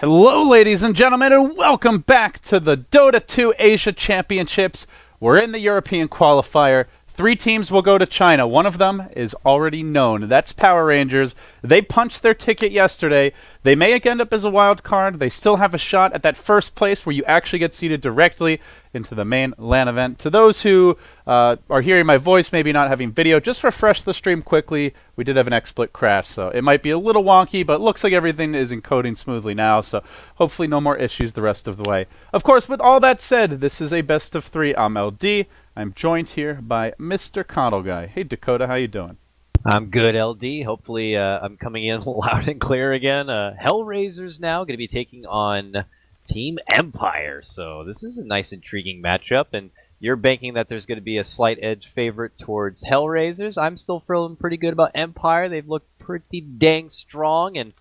Hello, ladies and gentlemen, and welcome back to the Dota 2 Asia Championships. We're in the European qualifier. 3 teams will go to China. One of them is already known. That's Power Rangers. They punched their ticket yesterday. They may end up as a wild card. They still have a shot at that first place where you actually get seeded directly into the main LAN event. To those who are hearing my voice, maybe not having video, just refresh the stream quickly. We did have an XSplit crash, so it might be a little wonky, but it looks like everything is encoding smoothly now, so hopefully no more issues the rest of the way. Of course, with all that said, this is a best of 3. I'm LD. I'm joined here by Mr. KOTLguy. Hey, Dakota, how you doing? I'm good, LD. Hopefully I'm coming in loud and clear again. Hellraisers now going to be taking on Team Empire. So this is a nice, intriguing matchup, and you're banking that there's going to be a slight edge favorite towards Hellraisers. I'm still feeling pretty good about Empire. They've looked pretty dang strong, and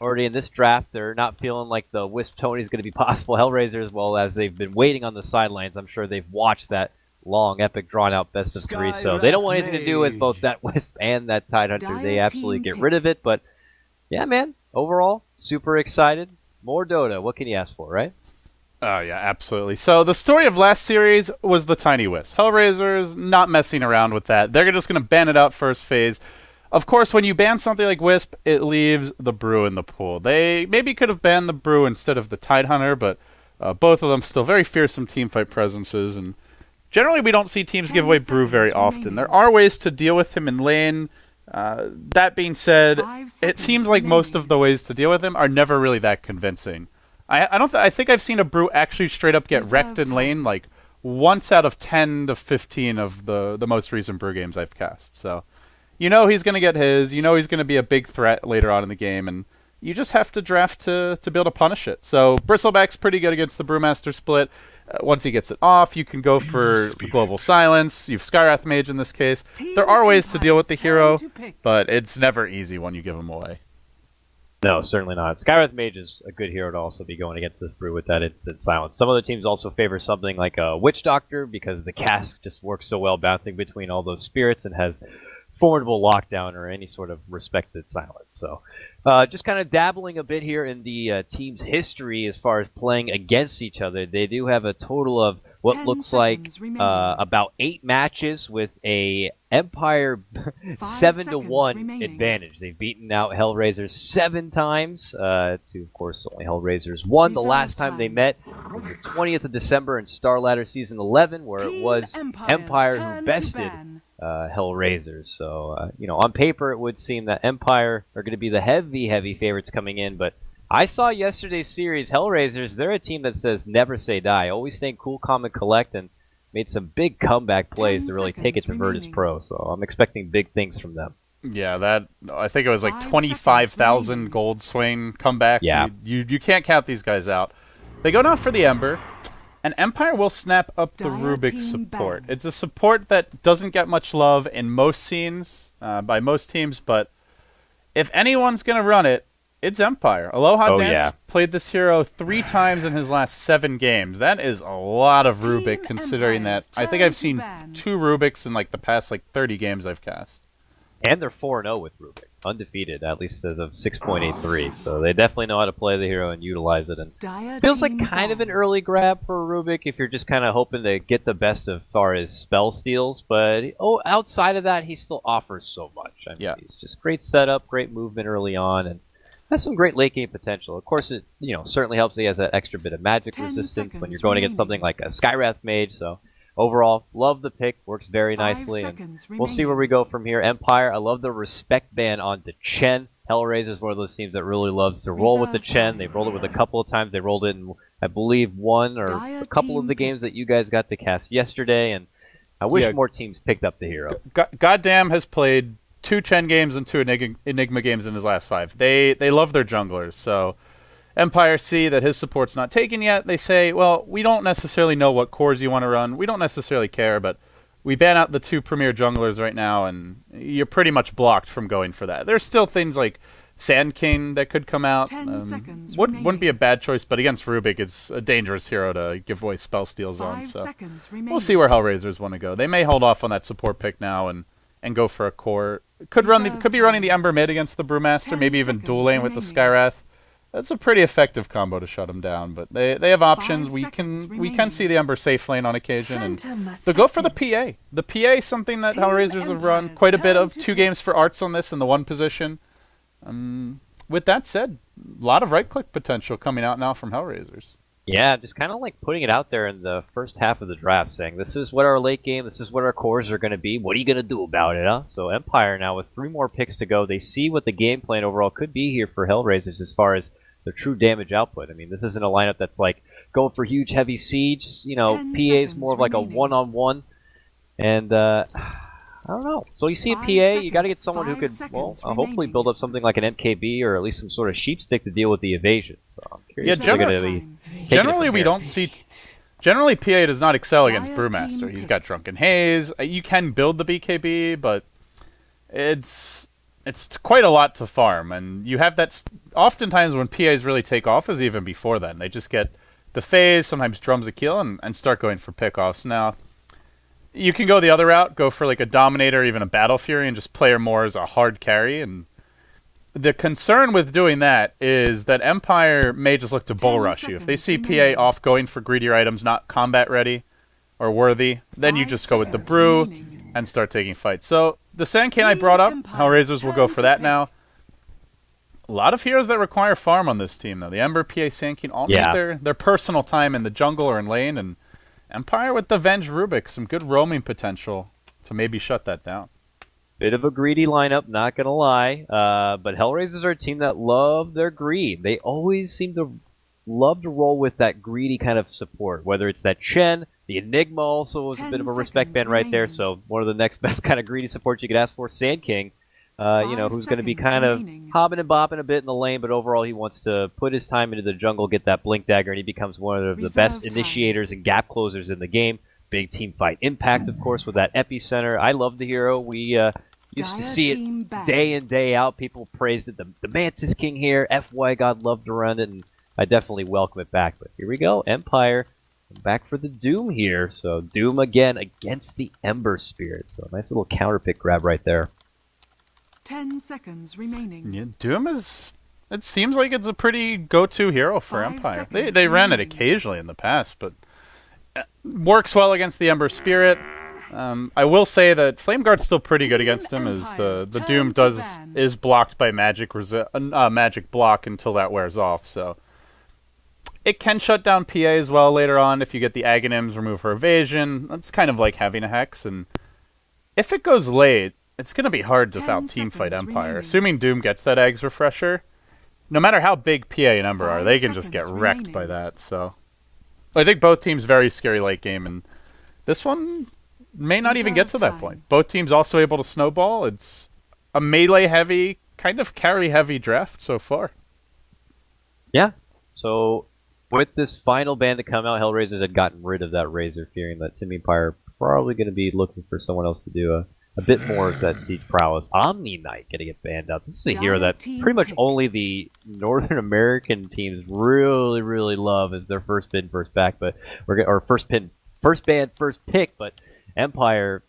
already in this draft, they're not feeling like the Wisp Tony is going to be possible. Hellraisers, well, as they've been waiting on the sidelines, I'm sure they've watched that long, epic, drawn-out best of 3, so they don't want anything to do with both that Wisp and that Tidehunter. They absolutely get rid of it, but yeah, man, overall, super excited. More Dota. What can you ask for, right? Oh, yeah, absolutely. So the story of last series was the Tiny Wisp. Hellraisers, not messing around with that. They're just going to ban it out first phase. Of course, when you ban something like Wisp, it leaves the Brew in the pool. They maybe could have banned the Brew instead of the Tidehunter, but both of them still very fearsome teamfight presences, and generally, we don't see teams give away Brew very often. There are ways to deal with him in lane. That being said, it seems like most of the ways to deal with him are never really that convincing. I think I've seen a Brew actually straight up get wrecked in lane like once out of 10 to 15 of the most recent Brew games I've cast. So, you know he's going to get his. You know he's going to be a big threat later on in the game, and you just have to draft to be able to punish it. So Bristleback's pretty good against the Brewmaster split. Once he gets it off, you can go for Global Silence. You've Skywrath Mage in this case. There are ways to deal with the hero, but it's never easy when you give him away. No, certainly not. Skywrath Mage is a good hero to also be going against this Brew with that instant silence. Some other teams also favor something like a Witch Doctor because the cask just works so well bouncing between all those spirits and has formidable lockdown or any sort of respected silence. So just kind of dabbling a bit here in the team's history as far as playing against each other. They do have a total of what looks like about 8 matches with a Empire 7-1 advantage. They've beaten out Hellraisers 7 times to, of course, only Hellraisers 1. The last time they met was the 20th of December in Star Ladder Season 11, where it was Empire who bested Hellraisers. So, you know, on paper it would seem that Empire are going to be the heavy favorites coming in, but I saw yesterday's series, Hellraisers, they're a team that says never say die, always staying cool, calm, and collect, and made some big comeback plays to really take it to Virtus Pro, so I'm expecting big things from them. Yeah, that I think it was like 25,000 gold swing comeback. Yeah. You can't count these guys out. They go down for the Ember, and Empire will snap up the Rubik support. It's a support that doesn't get much love in most scenes, by most teams, but if anyone's going to run it, it's Empire. Aloha Dance played this hero 3 times in his last 7 games. That is a lot of Rubik, considering that I think I've seen 2 Rubiks in like the past 30 games I've cast. And they're 4-0 with Rubik, undefeated, at least as of 6.83. So they definitely know how to play the hero and utilize it. And feels like kind of an early grab for Rubik if you're just kind of hoping to get the best as far as spell steals. But outside of that, he still offers so much. I mean, he's just great setup, great movement early on, and has some great late game potential. Of course, it certainly helps that he has that extra bit of magic resistance when you're going against something like a Skywrath Mage. So overall, love the pick. Works very nicely. And we'll see where we go from here. Empire, I love the respect ban onto Chen. Hellraiser is one of those teams that really loves to roll with the Chen. They've rolled it with a couple of times. They rolled it in, I believe, one or a couple of the games that you guys got to cast yesterday. And I wish more teams picked up the hero. Goddamn has played 2 Chen games and 2 Enigma games in his last 5. They love their junglers, so Empire see that his support's not taken yet. They say, well, we don't necessarily know what cores you want to run. We don't necessarily care, but we ban out the 2 premier junglers right now, and you're pretty much blocked from going for that. There's still things like Sand King that could come out. Wouldn't be a bad choice, but against Rubik, it's a dangerous hero to give away spell steals on. So we'll see where Hellraisers want to go. They may hold off on that support pick now and go for a core. Could be running the Ember mid against the Brewmaster, maybe even dual lane with the Skywrath. That's a pretty effective combo to shut him down, but they have options. 5 We seconds can remaining. see the Ember safe lane on occasion, and Phantom they'll go for the assassin. PA. The PA is something that Team Hellraisers have run Empire's quite a bit turn of. to 2 pick. games for Arts on this in the 1 position. With that said, a lot of right-click potential coming out now from Hellraisers. Yeah, just kind of like putting it out there in the first half of the draft, saying this is what our late game, this is what our cores are going to be. What are you going to do about it, huh? So Empire now with 3 more picks to go, they see what the game plan overall could be here for Hellraisers as far as their true damage output. I mean, this isn't a lineup that's like going for huge heavy siege. You know, 10 PA is seconds more of like a remaining. one-on-one, and I don't know. So you see a 5 PA, you got to get someone who 5 could, seconds hopefully remaining. build up something like an MKB or at least some sort of sheepstick to deal with the evasion. So I'm curious Yeah, if they're going generally- to be taking it Generally, from we here. don't see. Generally, PA does not excel against Dire Brewmaster. team He's pick. got Drunken Haze. You can build the BKB, but it's quite a lot to farm, and you have that. Oftentimes, when PAs really take off, is even before then. They just get the phase, sometimes drums a kill, and start going for pickoffs. Now, you can go the other route, go for like a Dominator, or even a Battle Fury, and just play her more as a hard carry. And the concern with doing that is that Empire may just look to bull 10 rush you. If they see seconds PA remaining. off going for greedier items, not combat ready or worthy, then you 5 just go with the seconds brew remaining. and start taking fights. So the Sand King I brought up, Empire Hellraisers will go turn for to that pick. now. A lot of heroes that require farm on this team, though. The Ember, PA, Sand King all Yeah. need their personal time in the jungle or in lane, and Empire with the Venge Rubik, some good roaming potential to maybe shut that down. Bit of a greedy lineup, not gonna lie. But Hellraisers are a team that love their greed. They always seem to love to roll with that greedy kind of support. Whether it's that Chen, the Enigma also was a 10 bit of a respect seconds band right there. remaining. So one of the next best kind of greedy supports you could ask for. Sand King, who's going to be seconds kind of remaining. hobbing and bopping a bit in the lane, but overall he wants to put his time into the jungle, get that blink dagger, and he becomes one of the best Reserve time. initiators and gap closers in the game. Big team fight impact, of course, with that epicenter. I love the hero. We used to Dire see team it back. day in, day out. People praised it. The Mantis King here. FY God loved to run it, and I definitely welcome it back. But here we go. Empire back for the Doom here. So Doom again against the Ember Spirit. So a nice little counter pick grab right there. 10 seconds remaining. Yeah, Doom is. It seems like it's a pretty go-to hero for 5 Empire. seconds They ran it remaining. occasionally in the past, but works well against the Ember Spirit. I will say that Flame Guard's still pretty good Team against him, as Empire's the turn Doom to does ban. is blocked by magic magic block until that wears off. So it can shut down PA as well later on if you get the Aghanims, remove her evasion. That's kind of like having a Hex, and if it goes late, it's going to be hard to 10 out team fight seconds Empire. remaining. Assuming Doom gets that Eggs refresher, no matter how big PA and Ember are, 5 they can just get seconds wrecked by remaining. that. So I think both teams very scary late game, and this one may not even get to Reserve that time. point. Both teams also able to snowball. It's a melee heavy, kind of carry heavy draft so far. Yeah. So with this final ban to come out, Hellraisers had gotten rid of that Razor, fearing that Team Empire probably going to be looking for someone else to do a bit more of that siege prowess. Omni Knight going to get banned out. This is a hero Dire that team pretty much pick. only the Northern American teams really, really love as their first bin, first back, but or first ban, first pick. But Empire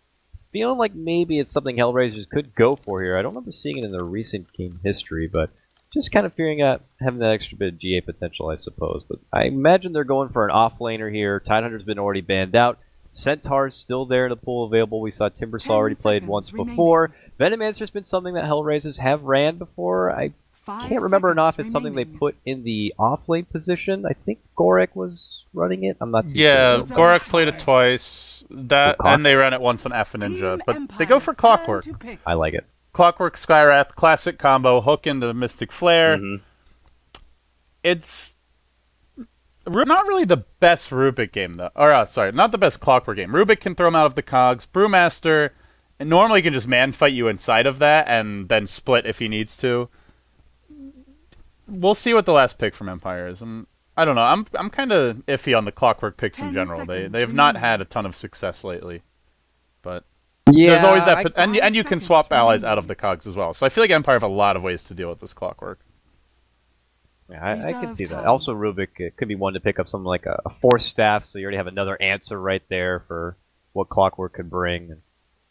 feeling like maybe it's something Hellraisers could go for here. I don't remember seeing it in their recent game history, but just kind of fearing out having that extra bit of GA potential, I suppose. But I imagine they're going for an offlaner here. Tidehunter's been already banned out. Centaur's still there in the pool available. We saw Timbersaw 10 already played seconds once remaining. before. Venomancer's been something that Hellraisers have ran before. I 5 can't remember enough. seconds It's something they remaining. put in the offlane position. I think Gorek was running it. I'm not too Yeah, sure. Gorak played it twice. That Clockwork. and they ran it once on F Ninja, Team but they go for Empire's Clockwork. turn to pick. I like it. Clockwork Skywrath, classic combo, hook into Mystic Flare. Mhm. It's not really the best Rubik game, though. Or, sorry, not the best Clockwork game. Rubik can throw him out of the cogs. Brewmaster normally can just man fight you inside of that and then split if he needs to. We'll see what the last pick from Empire is. I don't know. I'm kind of iffy on the Clockwork picks in 10 general. seconds They've not remaining. had a ton of success lately, but Yeah, there's always that, I- and you can seconds swap allies remaining. out of the cogs as well. So I feel like Empire have a lot of ways to deal with this Clockwork. Yeah, I can Reserve see that. time. Also, Rubik, it could be one to pick up something like a Force Staff, so you already have another answer right there for what Clockwork could bring. And,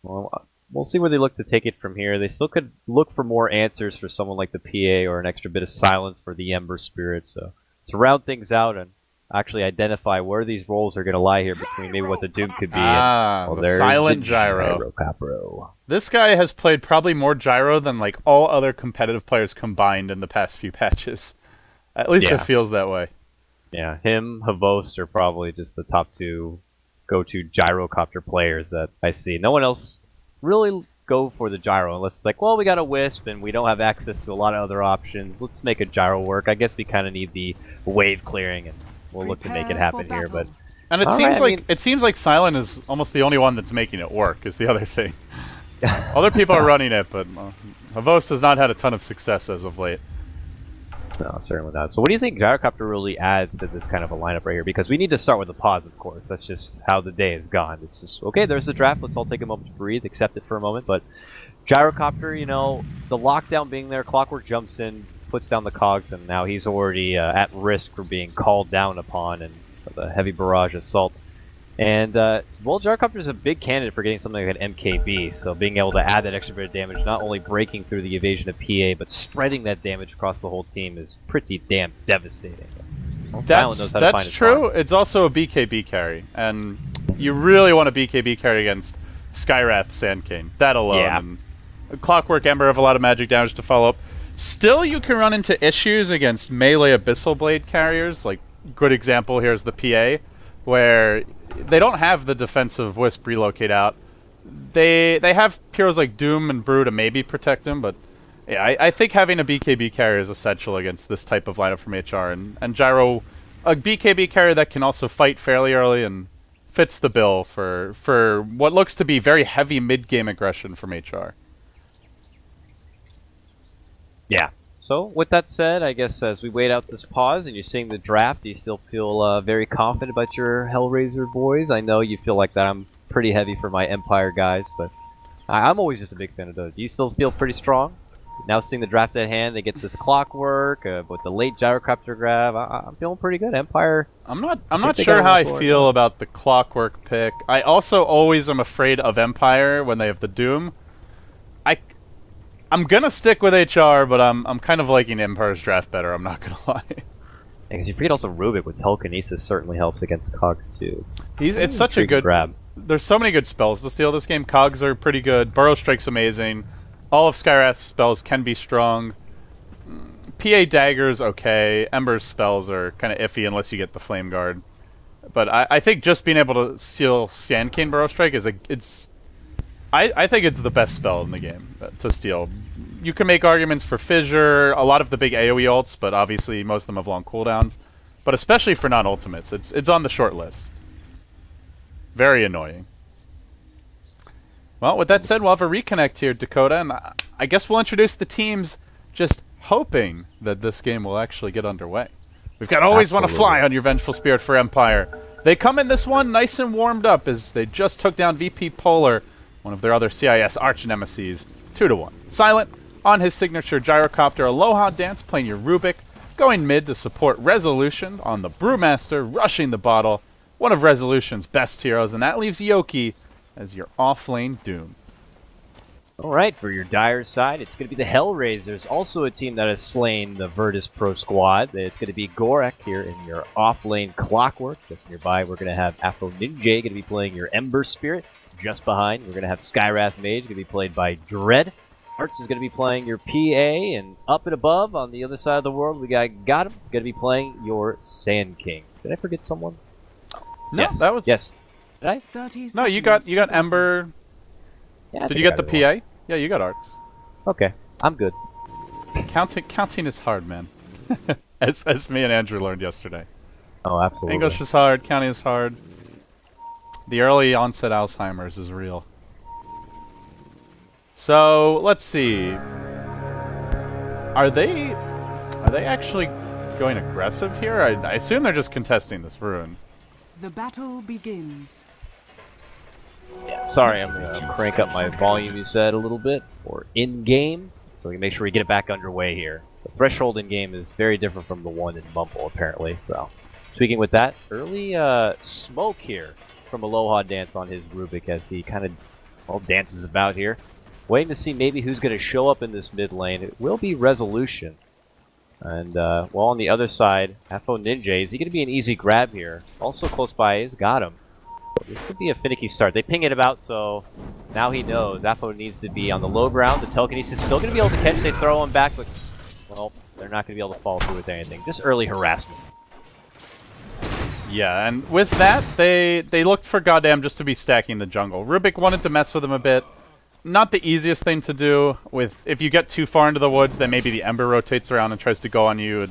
well, we'll see where they look to take it from here. They still could look for more answers for someone like the PA or an extra bit of silence for the Ember Spirit. So to round things out and actually identify where these roles are going to lie here between maybe what the Doom could be. The silent gyro. Capro. This guy has played probably more gyro than like all other competitive players combined in the past few patches. At least it feels that way. Yeah, him, Havost are probably just the top two go-to gyrocopter players that I see. No one else really go for the gyro unless it's like, well, we got a Wisp and we don't have access to a lot of other options. Let's make a gyro work. I guess we kind of need the wave clearing, and we'll look to make it happen here. But and it seems like Silent is almost the only one that's making it work. Is the other thing. Other people are running it, but Havost has not had a ton of success as of late. No, certainly not. So what do you think Gyrocopter really adds to this kind of a lineup right here? Because we need to start with a pause, of course. That's just how the day has gone. It's just, okay, there's the draft. Let's all take a moment to breathe, accept it for a moment. But Gyrocopter, you know, the lockdown being there, Clockwork jumps in, puts down the cogs, and now he's already at risk for being called down upon and the heavy barrage assault. And, well, Gyrocopter is a big candidate for getting something like an MKB, so being able to add that extra bit of damage, not only breaking through the evasion of PA, but spreading that damage across the whole team is pretty damn devastating. Well, that's true. It's also a BKB carry, and you really want a BKB carry against Skywrath Sandking. That alone. Yeah. And Clockwork Ember have a lot of magic damage to follow up. Still, you can run into issues against melee Abyssal Blade carriers. Like, good example here is the PA, where they don't have the defensive Wisp relocate out. They have heroes like Doom and Brew to maybe protect him, but yeah, I think having a BKB carrier is essential against this type of lineup from HR. And Gyro, a BKB carrier that can also fight fairly early and fits the bill for what looks to be very heavy mid-game aggression from HR. Yeah. So, with that said, I guess as we wait out this pause and you're seeing the draft, do you still feel very confident about your Hellraiser boys? I know you feel like that. I'm pretty heavy for my Empire guys, but I'm always just a big fan of those. Do you still feel pretty strong? Now seeing the draft at hand, they get this Clockwork with the late Gyrocopter grab. I'm feeling pretty good. Empire. I'm not sure how I feel about the Clockwork pick. I also always am afraid of Empire when they have the Doom. I'm gonna stick with HR, but I'm kind of liking Empire's draft better. I'm not gonna lie. Because you forget also Rubik with Telekinesis certainly helps against Cogs too. It's such a good grab. There's so many good spells to steal this game. Cogs are pretty good. Burrow Strike's amazing. All of Skywrath's spells can be strong. PA Dagger's okay. Ember's spells are kind of iffy unless you get the Flame Guard. But I think just being able to steal Sandking Burrow Strike I think it's the best spell in the game to steal. You can make arguments for Fissure, a lot of the big AoE ults, but obviously most of them have long cooldowns. But especially for non-ultimates, it's on the short list. Very annoying. Well, with that said, we'll have a reconnect here, Dakota, and I guess we'll introduce the teams just hoping that this game will actually get underway. We've got Always Want to Fly on your Vengeful Spirit for Empire. They come in this one nice and warmed up as they just took down VP Polar, one of their other CIS arch-nemeses, 2-1. Silent, on his signature Gyrocopter Aloha Dance, playing your Rubik, going mid to support Resolution on the Brewmaster, rushing the bottle, one of Resolution's best heroes, and that leaves Yoki as your off-lane Doom. Alright, for your Dire side, it's going to be the Hellraisers, also a team that has slain the Virtus Pro squad. It's going to be Gorek here in your off-lane Clockwork. Just nearby, we're going to have Afro Ninja going to be playing your Ember Spirit. Just behind, we're going to have Skywrath Mage, going to be played by Dread. Arts is going to be playing your PA, and up and above, on the other side of the world, we got him, going to be playing your Sand King. Did I forget someone? No, yes. That was... Yes. Did I? 30 no, you got Ember. Yeah, did you get the PA? Yeah, you got Arts. Okay, I'm good. Counting is hard, man. as me and Andrew learned yesterday. Oh, absolutely. English is hard, counting is hard. The early onset Alzheimer's is real. So, let's see. Are they actually going aggressive here? I assume they're just contesting this rune. The battle begins. Yeah, sorry, I'm going to crank up my volume, you said, a little bit, or in-game, so we can make sure we get it back underway here. The threshold in-game is very different from the one in Mumble, apparently, so. Speaking with that, early smoke here from Aloha Dance on his Rubik as he kind of Well, Dance is about here. Waiting to see maybe who's going to show up in this mid lane. It will be Resolution. And, well, on the other side, Afo Ninja, is he going to be an easy grab here? Also close by, he's got him. This could be a finicky start. They ping it about, so now he knows. Afo needs to be on the low ground. The telekinesis is still going to be able to catch. They throw him back, but, well, they're not going to be able to follow through with anything. Just early harassment. Yeah, and with that, they looked for goddamn just to be stacking the jungle. Rubik wanted to mess with him a bit. Not the easiest thing to do. If you get too far into the woods, then maybe the Ember rotates around and tries to go on you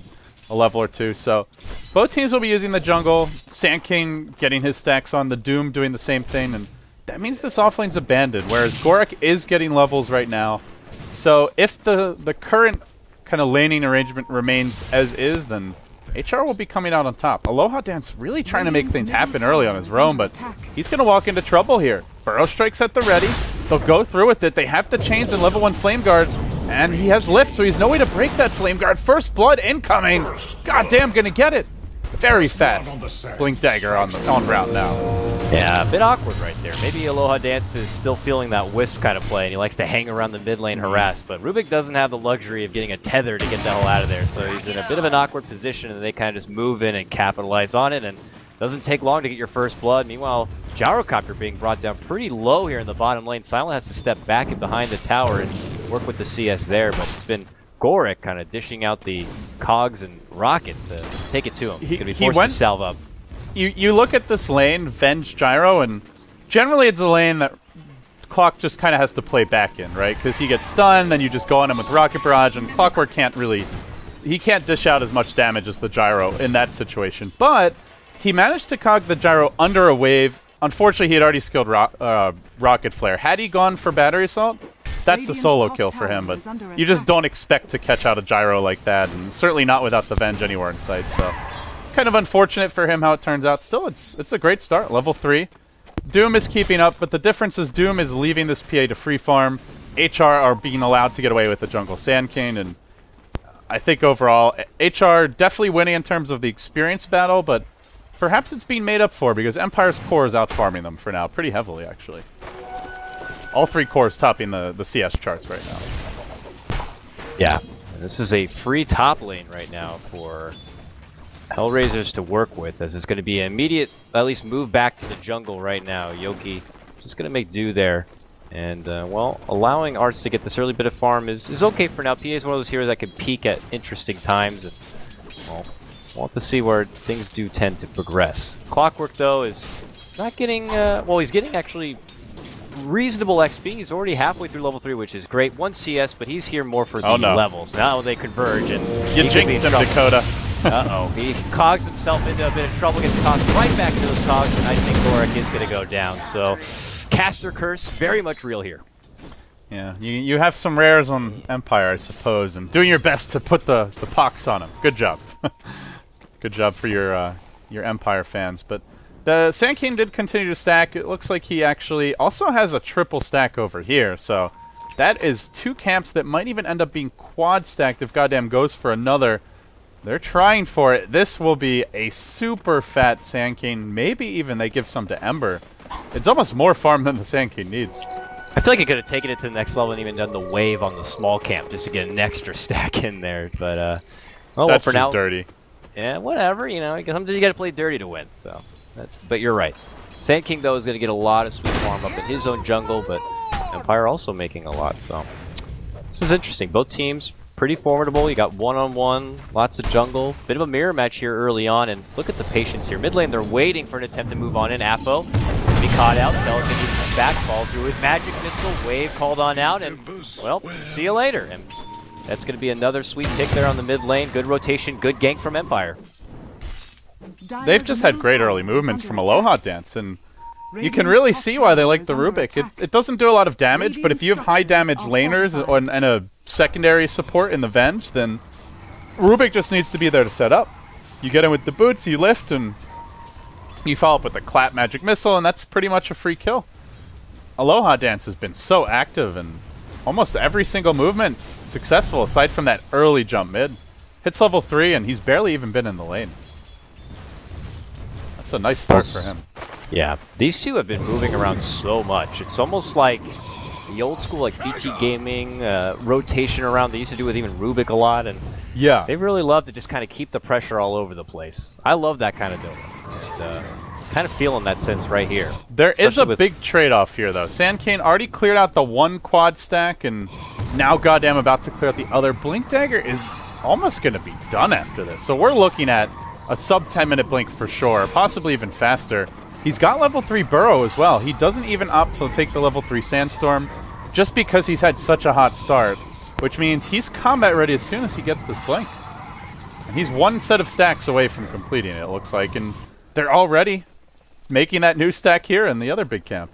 a level or two. So both teams will be using the jungle. Sand King getting his stacks on, the Doom doing the same thing, and that means this offlane's abandoned, whereas Gorik is getting levels right now. So if the current kind of laning arrangement remains as is, then HR will be coming out on top. Aloha Dance really trying to make things happen early on his roam, but he's going to walk into trouble here. Burrow Strike's at the ready. They'll go through with it. They have the chains and level 1 Flame Guard, and he has lift, so he's no way to break that Flame Guard. First blood incoming. Goddamn, gonna get it. Very fast. Blink Dagger on route now. Yeah, a bit awkward right there. Maybe Aloha Dance is still feeling that Wisp kind of play, and he likes to hang around the mid lane harass, but Rubik doesn't have the luxury of getting a tether to get the hell out of there, so he's in a bit of an awkward position, and they kind of just move in and capitalize on it, and doesn't take long to get your first blood. Meanwhile, Gyrocopter being brought down pretty low here in the bottom lane. Silent has to step back and behind the tower and work with the CS there, but it's been Gorik kind of dishing out the cogs and rockets to take it to him. He's going to be forced to salve up. You look at this lane, Venge Gyro, and generally it's a lane that Clock just kind of has to play back in, right? Because he gets stunned, and you just go on him with Rocket Barrage, and Clockwork can't really... He can't dish out as much damage as the Gyro in that situation. But he managed to cog the Gyro under a wave. Unfortunately, he had already skilled Rocket Flare. Had he gone for Battery Assault, that's a solo kill for him, but you just don't expect to catch out a Gyro like that, and certainly not without the Venge anywhere in sight, so... Kind of unfortunate for him how it turns out. Still, it's a great start. Level 3. Doom is keeping up, but the difference is Doom is leaving this PA to free farm. HR are being allowed to get away with the jungle Sand King, and I think overall, HR definitely winning in terms of the experience battle, but perhaps it's being made up for because Empire's core is out farming them for now, pretty heavily actually. All 3 cores topping the CS charts right now. Yeah, and this is a free top lane right now for Hellraisers to work with, as it's going to be an immediate, at least move back to the jungle right now. Yoki just going to make do there. And, well, allowing Arts to get this early bit of farm is okay for now. PA is one of those heroes that can peak at interesting times. And, well, we'll have to see where things do tend to progress. Clockwork, though, is not getting, well, he's getting actually reasonable XP. He's already halfway through level 3, which is great. 1 CS, but he's here more for the levels. Now they converge, and you jinxed him, Dakota. Uh-oh. He cogs himself into a bit of trouble, gets tossed right back to those cogs, and I think Gorik is going to go down. So, Caster Curse, very much real here. Yeah, you have some rares on Empire, I suppose, and doing your best to put the pox on him. Good job. Good job for your Empire fans. But the Sand King did continue to stack. It looks like he actually also has a triple stack over here, so that is 2 camps that might even end up being quad stacked if goddamn goes for another. They're trying for it. This will be a super fat Sand King. Maybe even they give some to Ember. It's almost more farm than the Sand King needs. I feel like he could have taken it to the next level and even done the wave on the small camp just to get an extra stack in there. But, well, that's for now, dirty. Yeah, whatever. You know, sometimes you got to play dirty to win. So, but you're right. Sand King, though, is going to get a lot of sweet farm up in his own jungle, but Empire also making a lot. So, this is interesting. Both teams pretty formidable. You got one-on-one, lots of jungle. Bit of a mirror match here early on, and look at the patience here. Mid lane, they're waiting for an attempt to move on in. Afo to be caught out. Telekinesis back, fall through his magic missile. Wave called on out, and, well, see you later. And that's going to be another sweet pick there on the mid lane. Good rotation, good gank from Empire. They've just had great early movements from Aloha Dance, and you can really see why they like the Rubik. It doesn't do a lot of damage, but if you have high damage laners and a secondary support in the Venge, then Rubik just needs to be there to set up. You get in with the boots, you lift, and you follow up with a clap magic missile, and that's pretty much a free kill. Aloha Dance has been so active, and almost every single movement successful, aside from that early jump mid. Hits level 3, and he's barely even been in the lane. That's a nice start for him. Yeah, these two have been moving around so much. It's almost like the old school like BT gaming rotation around they used to do with even Rubik a lot, and yeah, they really love to just kind of keep the pressure all over the place. I love that kind of Dota. And, kind of feeling that sense right here. There is a big trade-off here, though. Sandcane already cleared out the one quad stack, and now goddamn about to clear out the other. Blink Dagger is almost going to be done after this. So we're looking at a sub 10-minute blink for sure, possibly even faster. He's got level 3 Burrow as well. He doesn't even opt to take the level 3 Sandstorm just because he's had such a hot start, which means he's combat ready as soon as he gets this blink. And he's one set of stacks away from completing it, it looks like, and they're all ready. Making that new stack here in the other big camp.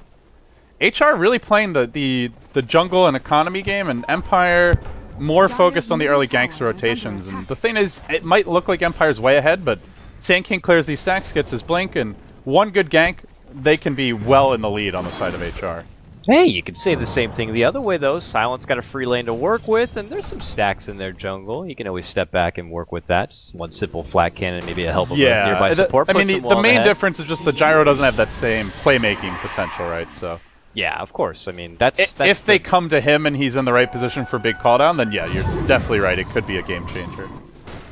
HR really playing the jungle and economy game, and Empire more focused on the early gangster rotations. And the thing is, it might look like Empire's way ahead, but Sand King clears these stacks, gets his blink, and one good gank, they can be well in the lead on the side of HR. Hey, you could say the same thing the other way, though. Silent's got a free lane to work with, and there's some stacks in their jungle. You can always step back and work with that. Just one simple flat cannon, maybe a help of a nearby support. I mean, the main difference is just the gyro doesn't have that same playmaking potential, right? So yeah, of course. I mean, that's if they come to him and he's in the right position for big calldown, then yeah, you're definitely right. It could be a game changer.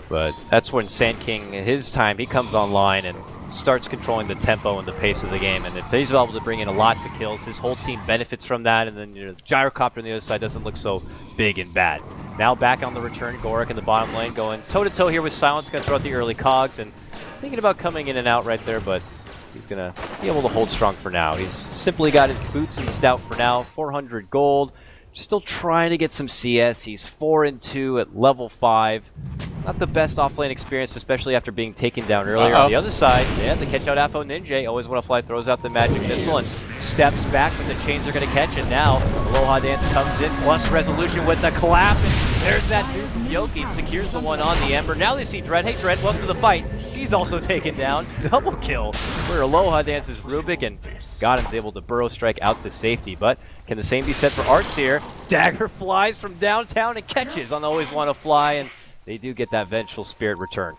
But that's when Sand King, his time, he comes online and starts controlling the tempo and the pace of the game. And if he's able to bring in lots of kills, his whole team benefits from that. And then the gyrocopter on the other side doesn't look so big and bad. Now back on the return, Gorik in the bottom lane going toe-to-toe here with Silence. Going to throw out the early cogs and thinking about coming in and out right there, but he's going to be able to hold strong for now. He's simply got his boots and stout for now, 400 gold. Still trying to get some CS. He's 4-2 at level 5. Not the best off-lane experience, especially after being taken down earlier. On the other side, yeah, the catch out Afo Ninja. Always want to fly, throws out the magic missile and steps back, but the chains are going to catch it now. Aloha Dance comes in, plus Resolution with the clap. And there's that dude from Yoki. Secures the one on the Ember. Now they see Dread. Hey, Dread, welcome to the fight. He's also taken down. Double kill for Aloha Dance's Rubik, and Godham's able to burrow strike out to safety. But can the same be said for Arts here? Dagger flies from downtown and catches on Always Want to Fly, and they do get that Vengeful Spirit return.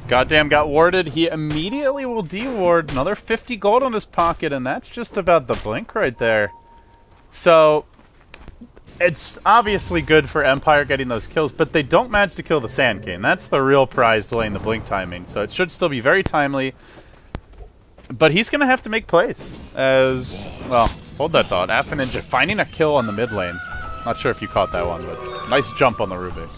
Goddamn got warded. He immediately will de-ward. Another 50 gold on his pocket, and that's just about the blink right there. So it's obviously good for Empire getting those kills, but they don't manage to kill the Sand King. That's the real prize, delaying the blink timing. So it should still be very timely. But he's going to have to make plays. As, well, hold that thought. Afo Ninja finding a kill on the mid lane. Not sure if you caught that one, but nice jump on the Rubik.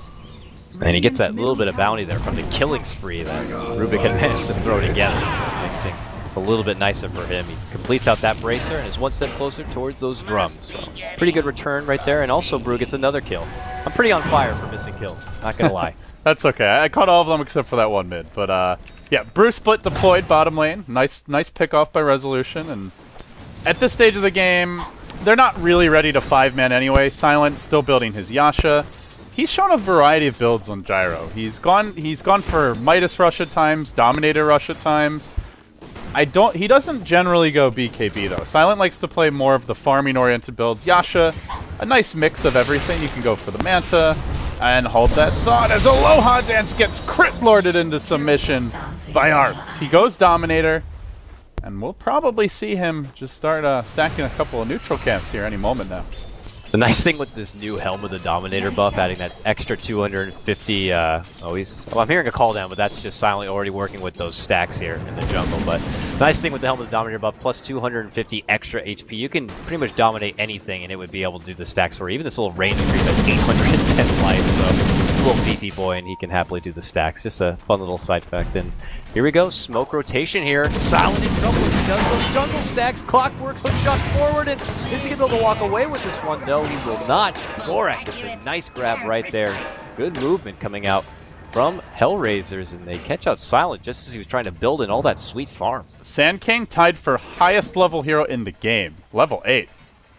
And he gets that little bit of bounty there from the killing spree that Rubik had managed to throw together. Makes things just a little bit nicer for him. He completes out that bracer and is one step closer towards those drums. So pretty good return right there. And also Brew gets another kill. I'm pretty on fire for missing kills, not going to lie. That's okay. I caught all of them except for that one mid. But yeah, Brew split deployed bottom lane. Nice pick off by Resolution. And at this stage of the game, they're not really ready to 5-man anyway. Silent still building his Yasha. He's shown a variety of builds on Gyro. He's gone for Midas Rush at times, Dominator Rush at times. He doesn't generally go BKB though. Silent likes to play more of the farming oriented builds. Yasha, a nice mix of everything. You can go for the Manta and hold that thought as Aloha Dance gets crit lorded into submission by Arts. He goes Dominator, and we'll probably see him just start stacking a couple of neutral camps here any moment now. The nice thing with this new Helm of the Dominator buff, adding that extra 250, well, I'm hearing a call down, but that's just silently already working with those stacks here in the jungle. But the nice thing with the Helm of the Dominator buff, plus 250 extra HP, you can pretty much dominate anything and it would be able to do the stacks for you. Even this little range creep has 810 life, so it's a little beefy boy and he can happily do the stacks. Just a fun little side fact. And here we go, smoke rotation here. Silent in trouble as he does those jungle stacks. Clockwork, hook shot forward, and is he going to be able to walk away with this one? No, he will not. Gorak gets a nice grab right there. Good movement coming out from Hellraisers, and they catch out Silent just as he was trying to build in all that sweet farm. Sand King tied for highest level hero in the game, level 8.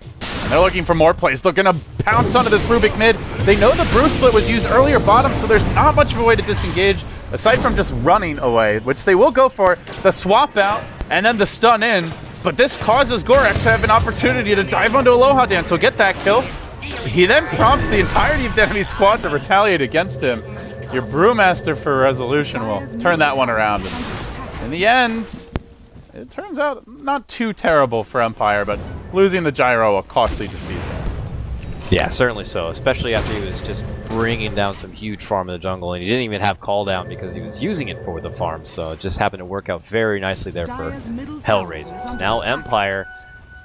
And they're looking for more plays. They're going to pounce onto this Rubik mid. They know the Brew split was used earlier bottom, so there's not much of a way to disengage. Aside from just running away, which they will go for, the swap out, and then the stun in. But this causes Gorak to have an opportunity to dive onto Aloha Dance, so get that kill. He then prompts the entirety of the enemy squad to retaliate against him. Your Brewmaster for Resolution will turn that one around. In the end, it turns out not too terrible for Empire, but losing the gyro a costly defeat. Yeah, certainly so, especially after he was just bringing down some huge farm in the jungle, and he didn't even have call down because he was using it for the farm, so it just happened to work out very nicely there for Hellraisers. Now Empire,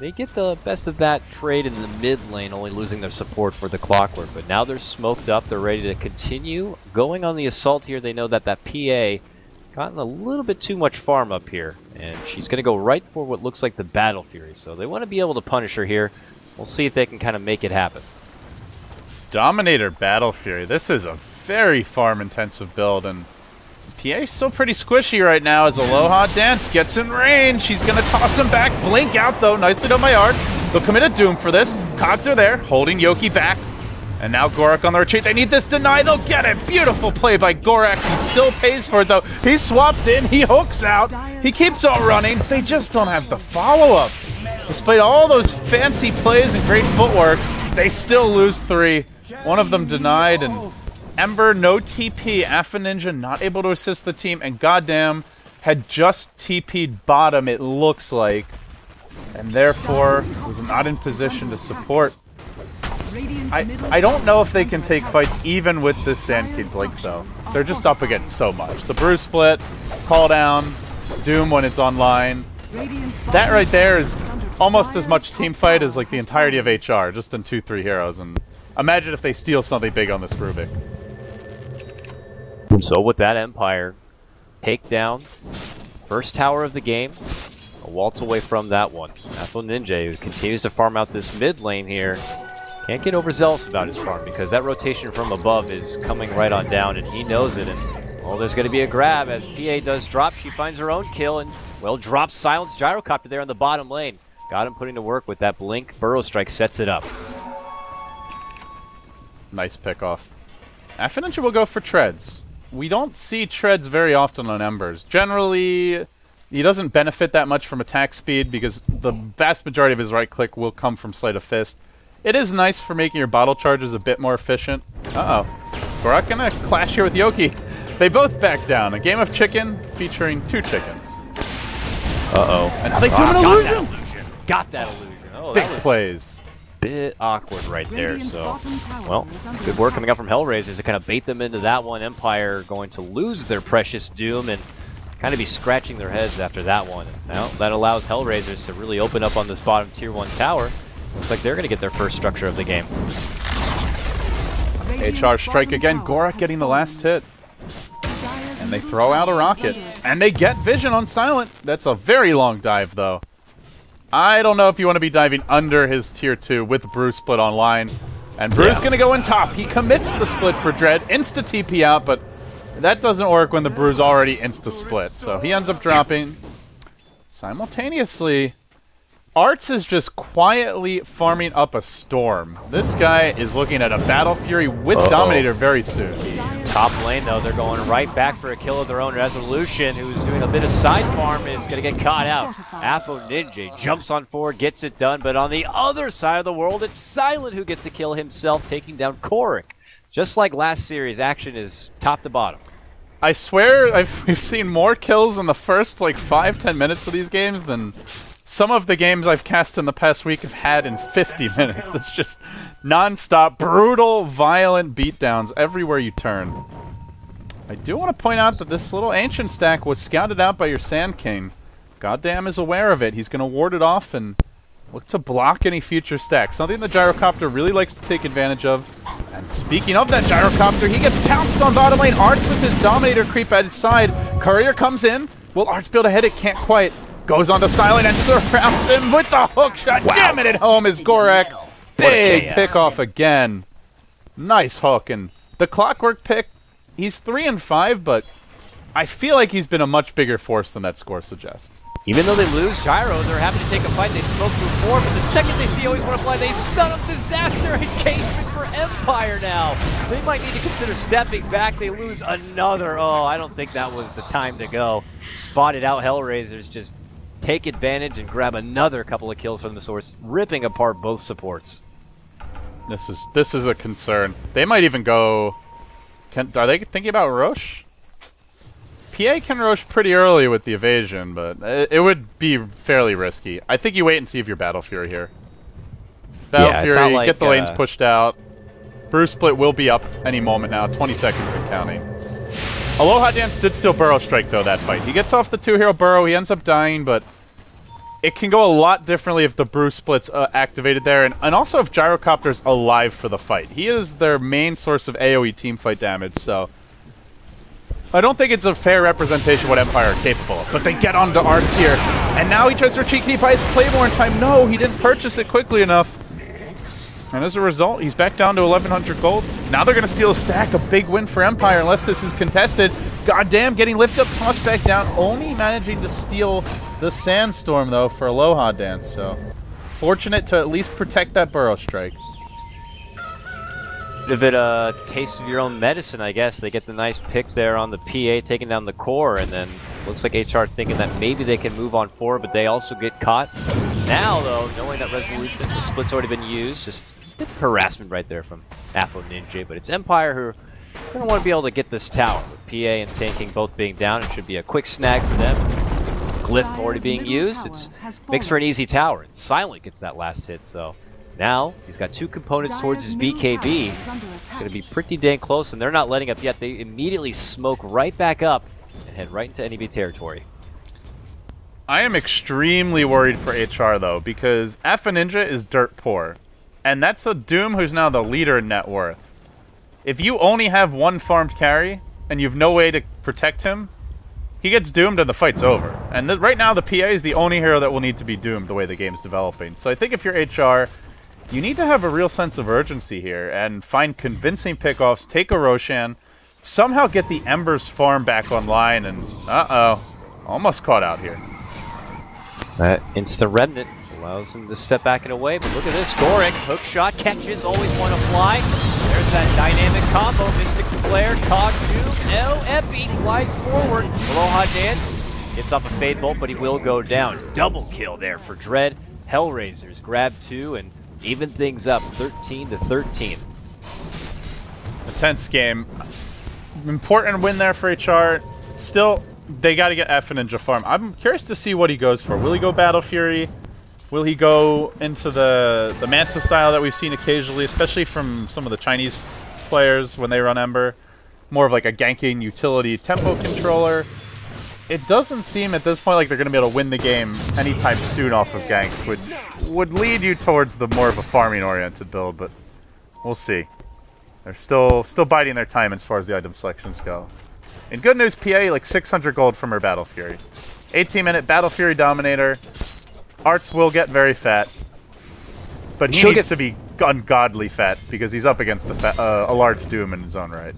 they get the best of that trade in the mid lane, only losing their support for the Clockwork, but now they're smoked up, they're ready to continue going on the assault here. They know that that PA gotten a little bit too much farm up here, and she's going to go right for what looks like the Battle Fury, so they want to be able to punish her here. We'll see if they can kind of make it happen. Dominator Battle Fury. This is a very farm-intensive build, and PA's still pretty squishy right now as Aloha Dance gets in range. She's going to toss him back. Blink out, though. Nicely done by Arts. They'll commit a Doom for this. Cogs are there, holding Yoki back. And now Gorak on the retreat. They need this deny. They'll get it. Beautiful play by Gorak. He still pays for it, though. He's swapped in. He hooks out. He keeps on running. They just don't have the follow-up. Despite all those fancy plays and great footwork, they still lose 3. One of them denied, and Ember, no TP. Alpha Ninja not able to assist the team, and goddamn, had just TP'd bottom, it looks like, and therefore was not in position to support. I don't know if they can take fights even with the Sand King's Link, though. They're just up against so much. The Brew Split, Call Down, Doom when it's online. That right there is almost as much team fight as like the entirety of HR, just in 2-3 heroes, and imagine if they steal something big on this Rubik. So with that, Empire take down first tower of the game, a waltz away from that one. Afro Ninja, who continues to farm out this mid lane here, can't get overzealous about his farm because that rotation from above is coming right on down, and he knows it. And well, there's going to be a grab as PA does drop. She finds her own kill and well drops Silence Gyrocopter there in the bottom lane. Got him putting to work with that blink. Burrow Strike sets it up. Nice pick off. Affinity will go for treads. We don't see treads very often on Embers. Generally, he doesn't benefit that much from attack speed because the vast majority of his right click will come from Sleight of Fist. It is nice for making your bottle charges a bit more efficient. Uh-oh. Gorak gonna clash here with Yoki. They both back down. A game of chicken featuring 2 chickens. Uh-oh. And now they do an illusion! Got that illusion. Oh, Big that was plays. Bit awkward right there, so well, good work coming up from Hellraisers to kind of bait them into that one. Empire going to lose their precious Doom and kind of be scratching their heads after that one. Now that allows Hellraisers to really open up on this bottom tier 1 tower. Looks like they're going to get their first structure of the game. HR strike again. Gorak getting the last hit. And they throw out a rocket. And they get vision on Silent. That's a very long dive, though. I don't know if you want to be diving under his tier 2 with Brew Split online. And Brew's going to go in top. He commits the split for Dread. Insta-TP out, but that doesn't work when the Brew's already insta-split. So he ends up dropping. Simultaneously, Arts is just quietly farming up a Storm. This guy is looking at a Battle Fury with Dominator very soon. Top lane, though, they're going right back for a kill of their own. Resolution, who's doing a bit of side farm, is going to get caught out. Afro Ninja jumps on forward, gets it done, but on the other side of the world, it's Silent who gets the kill himself, taking down Korik. Just like last series, action is top to bottom. I swear we've seen more kills in the first like 5-10 minutes of these games than some of the games I've cast in the past week have had in 50 minutes. It's just non-stop, brutal, violent beatdowns everywhere you turn. I do want to point out that this little Ancient stack was scouted out by your Sand King. Goddamn is aware of it. He's going to ward it off and look to block any future stacks. Something the Gyrocopter really likes to take advantage of. And speaking of that Gyrocopter, he gets pounced on bottom lane. Arts with his Dominator creep at his side. Courier comes in. Will Arts be able to hit it? Can't quite. Goes on to Silent and surrounds him with the hook shot. Wow. Damn it, at home is Gorak. Big pick off again. Nice hook. And the Clockwork pick, he's 3-5, but I feel like he's been a much bigger force than that score suggests. Even though they lose Gyro, they're happy to take a fight. They smoke through 4, but the second they see Always Wanna Fly, they stun up Disaster engagement for Empire now. They might need to consider stepping back. They lose another. Oh, I don't think that was the time to go. Spotted out Hellraisers, just take advantage and grab another couple of kills from the source, ripping apart both supports. This is a concern. They might even go... Are they thinking about Roche? PA can Roche pretty early with the evasion, but it would be fairly risky. I think you wait and see if you're Battle Fury here. Battle Fury, like, get the lanes pushed out. Brew Split will be up any moment now, 20 seconds and counting. Aloha Dance did steal Burrow Strike, though, that fight. He gets off the 2-hero Burrow, he ends up dying, but it can go a lot differently if the Brew Split's activated there, and also if Gyrocopter's alive for the fight. He is their main source of AoE teamfight damage, so I don't think it's a fair representation of what Empire are capable of. But they get onto Arts here, and now he tries to retreat. Can he buy his Claymore in time? No, he didn't purchase it quickly enough. And as a result, he's back down to 1,100 gold. Now they're going to steal a stack. A big win for Empire, unless this is contested. Goddamn, getting lifted up, tossed back down. Only managing to steal the Sandstorm, though, for Aloha Dance. So, fortunate to at least protect that Burrow Strike. A bit of taste of your own medicine, I guess. They get the nice pick there on the PA, taking down the core, and then looks like HR thinking that maybe they can move on forward, but they also get caught. Now, though, knowing that resolution, the split's already been used, just a bit of harassment right there from AFLNinja, but it's Empire who are going to want to be able to get this tower. With PA and Sand King both being down, it should be a quick snag for them. Glyph already being used, it makes for an easy tower, and Silent gets that last hit, so now he's got 2 components towards his BKB. It's going to be pretty dang close, and they're not letting up yet. They immediately smoke right back up and head right into NEB territory. I am extremely worried for HR, though, because AFLNinja is dirt poor. And that's a Doom who's now the leader in net worth. If you only have one farmed carry, and you have no way to protect him, he gets doomed and the fight's over. And right now, the PA is the only hero that will need to be doomed the way the game's developing. So I think if you're HR, you need to have a real sense of urgency here and find convincing pickoffs, take a Roshan, somehow get the Embers farm back online, and almost caught out here. That Insta-Remnant allows him to step back and away, but look at this. Goric, hook shot, catches, always want to fly. There's that dynamic combo. Mystic Flare, Cog 2, no, Epi flies forward. Aloha Dance gets off a Fade Bolt, but he will go down. Double kill there for Dread. Hellraisers grab 2 and even things up, 13-13. A tense game. Important win there for HR. Still, they got to get AFLNinja farm. I'm curious to see what he goes for. Will he go Battle Fury? Will he go into the Manta style that we've seen occasionally, especially from some of the Chinese players when they run Ember? More of like a ganking utility tempo controller. It doesn't seem at this point like they're going to be able to win the game anytime soon off of ganks, which would lead you towards the more of a farming-oriented build, but we'll see. They're still biding their time as far as the item selections go. In good news, PA, like 600 gold from her Battle Fury. 18-minute Battle Fury Dominator. Arts will get very fat, but he needs to be ungodly fat because he's up against a large Doom in his own right.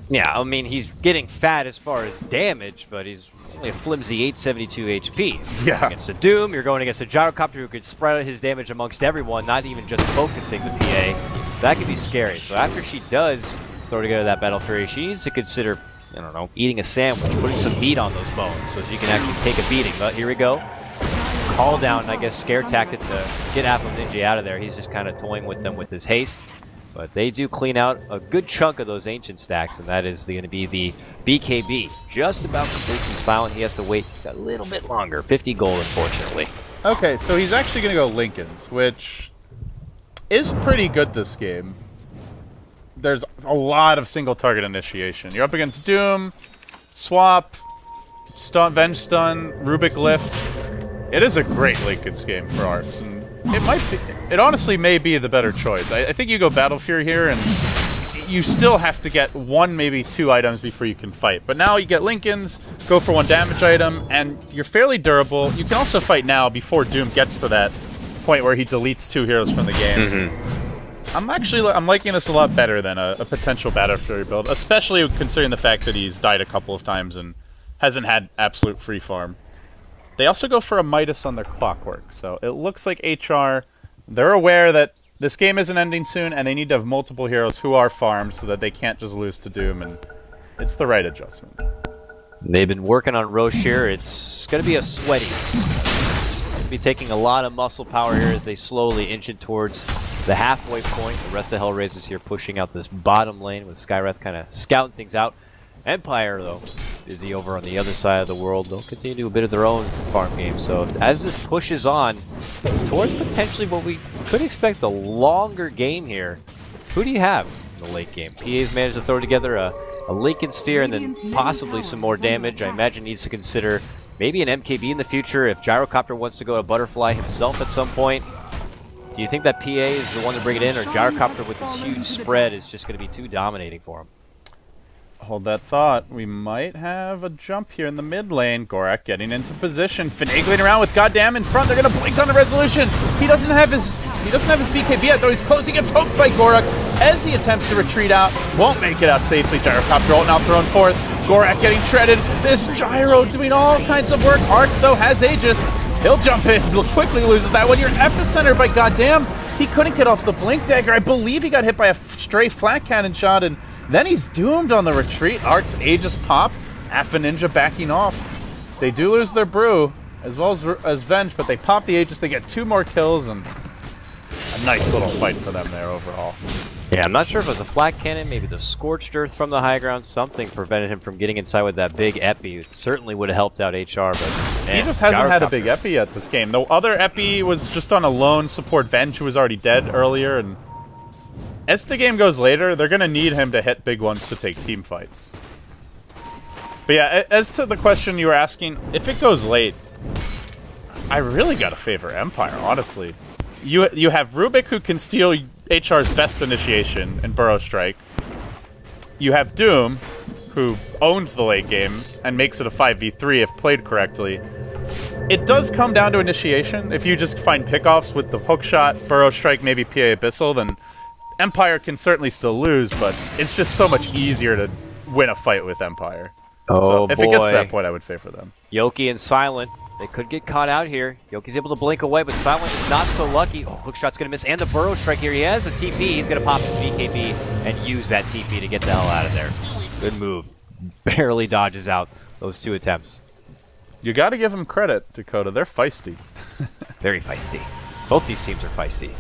Yeah, I mean, he's getting fat as far as damage, but he's only a flimsy 872 HP. Yeah. Against a Doom, you're going against a Gyrocopter who could spread out his damage amongst everyone, not even just focusing the PA. That could be scary. So after she does throw together that Battle Fury, she needs to consider, I don't know, eating a sandwich, putting some meat on those bones so she can actually take a beating. But here we go. Call down, I guess, scare tactic to get AFLNinja out of there. He's just kind of toying with them with his haste. But they do clean out a good chunk of those ancient stacks, and that is going to be the BKB. Just about complete from Silent. He has to wait a little bit longer. 50 gold, unfortunately. Okay, so he's actually going to go Lincoln's, which is pretty good this game. There's a lot of single target initiation. You're up against Doom, Swap, Stun, Venge Stun, Rubik Lift. It is a great Lincoln's game for Arts, and it honestly may be the better choice. I think you go Battle Fury here, and you still have to get 1, maybe 2 items before you can fight. But now you get Lincoln's, go for 1 damage item, and you're fairly durable. You can also fight now before Doom gets to that point where he deletes 2 heroes from the game. I'm liking this a lot better than a potential Battle Fury build, especially considering the fact that he's died a couple of times and hasn't had absolute free farm. They also go for a Midas on their Clockwork, so it looks like HR, they're aware that this game isn't ending soon, and they need to have multiple heroes who are farmed so that they can't just lose to Doom, and it's the right adjustment. They've been working on Roche here. It's going to be a sweaty. They'll be taking a lot of muscle power here as they slowly inch it towards the halfway point. The rest of Hellraisers here pushing out this bottom lane with Skywrath kind of scouting things out. Empire, though, busy over on the other side of the world. They'll continue to do a bit of their own farm game. So as this pushes on towards potentially what we could expect a longer game here, who do you have in the late game? PA's managed to throw together a Lincoln Sphere and then possibly some more damage. I imagine needs to consider maybe an MKB in the future if Gyrocopter wants to go to Butterfly himself at some point. Do you think that PA is the one to bring it in, or Gyrocopter with this huge spread is just going to be too dominating for him? Hold that thought. We might have a jump here in the mid lane. Gorak getting into position, finagling around with goddamn in front. They're gonna blink on the resolution. He doesn't have his BKB yet, though. He's close. He gets hooked by Gorak as he attempts to retreat out. Won't make it out safely. Gyrocopter now thrown forth. Gorak getting shredded. This Gyro doing all kinds of work. Arts though has Aegis. He'll jump in. Quickly loses that one. Your epicenter by goddamn. He couldn't get off the blink dagger. I believe he got hit by a stray flat cannon shot, and then he's doomed on the retreat. Art's Aegis pop. Alpha Ninja backing off. They do lose their brew, as well as Venge, but they pop the Aegis. They get 2 more kills, and a nice little fight for them there overall. Yeah, I'm not sure if it was a flat cannon, maybe the Scorched Earth from the high ground. Something prevented him from getting inside with that big epi. It certainly would have helped out HR, but man, he just hasn't had a big epi yet this game. The other epi was just on a lone support Venge, who was already dead earlier, and as the game goes later, they're going to need him to hit big ones to take team fights. But yeah, as to the question you were asking, if it goes late, I really got to favor Empire, honestly. You have Rubik, who can steal HR's best initiation and Burrow Strike. You have Doom, who owns the late game and makes it a 5v3 if played correctly. It does come down to initiation. If you just find pickoffs with the hookshot, Burrow Strike, maybe PA Abyssal, then Empire can certainly still lose, but it's just so much easier to win a fight with Empire. Oh, so if it gets to that point, I would favor them. Yoki and Silent, they could get caught out here. Yoki's able to blink away, but Silent is not so lucky. Oh, hookshot's going to miss, and the Burrow Strike here. He has a TP. He's going to pop his BKB and use that TP to get the hell out of there. Good move. Barely dodges out those 2 attempts. You got to give them credit, Dakota. They're feisty. Very feisty. Both these teams are feisty.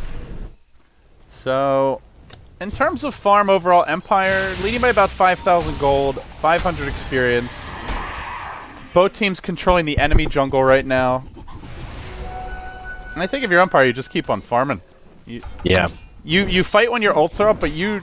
So, in terms of farm overall, Empire leading by about 5,000 gold, 500 experience. Both teams controlling the enemy jungle right now. And I think if you're Empire, you just keep on farming. You fight when your ults are up, but you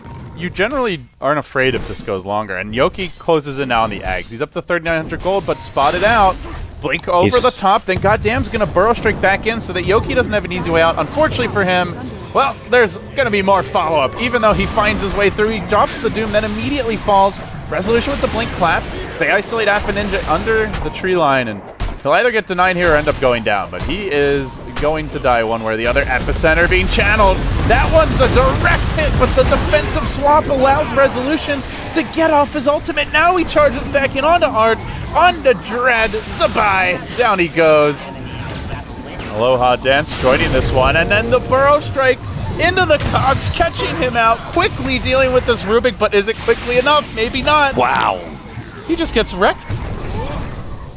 generally aren't afraid if this goes longer. And Yoki closes in now on the Ags. He's up to 3,900 gold, but spotted out. Blink over the top, then goddamn's gonna Burrow Strike back in so that Yoki doesn't have an easy way out. Unfortunately for him, well, there's gonna be more follow-up. Even though he finds his way through, he drops the Doom, then immediately falls. Resolution with the blink clap. They isolate Alpha Ninja under the tree line, and he'll either get denied here or end up going down, but he is going to die one way or the other. Epicenter being channeled. That one's a direct hit, but the defensive swap allows Resolution to get off his ultimate. Now he charges back in onto Arts, onto Dread. Zabai. Down he goes. Aloha Dance joining this one, and then the Burrow Strike into the cogs, catching him out, quickly dealing with this Rubik, but is it quickly enough? Maybe not. Wow. He just gets wrecked.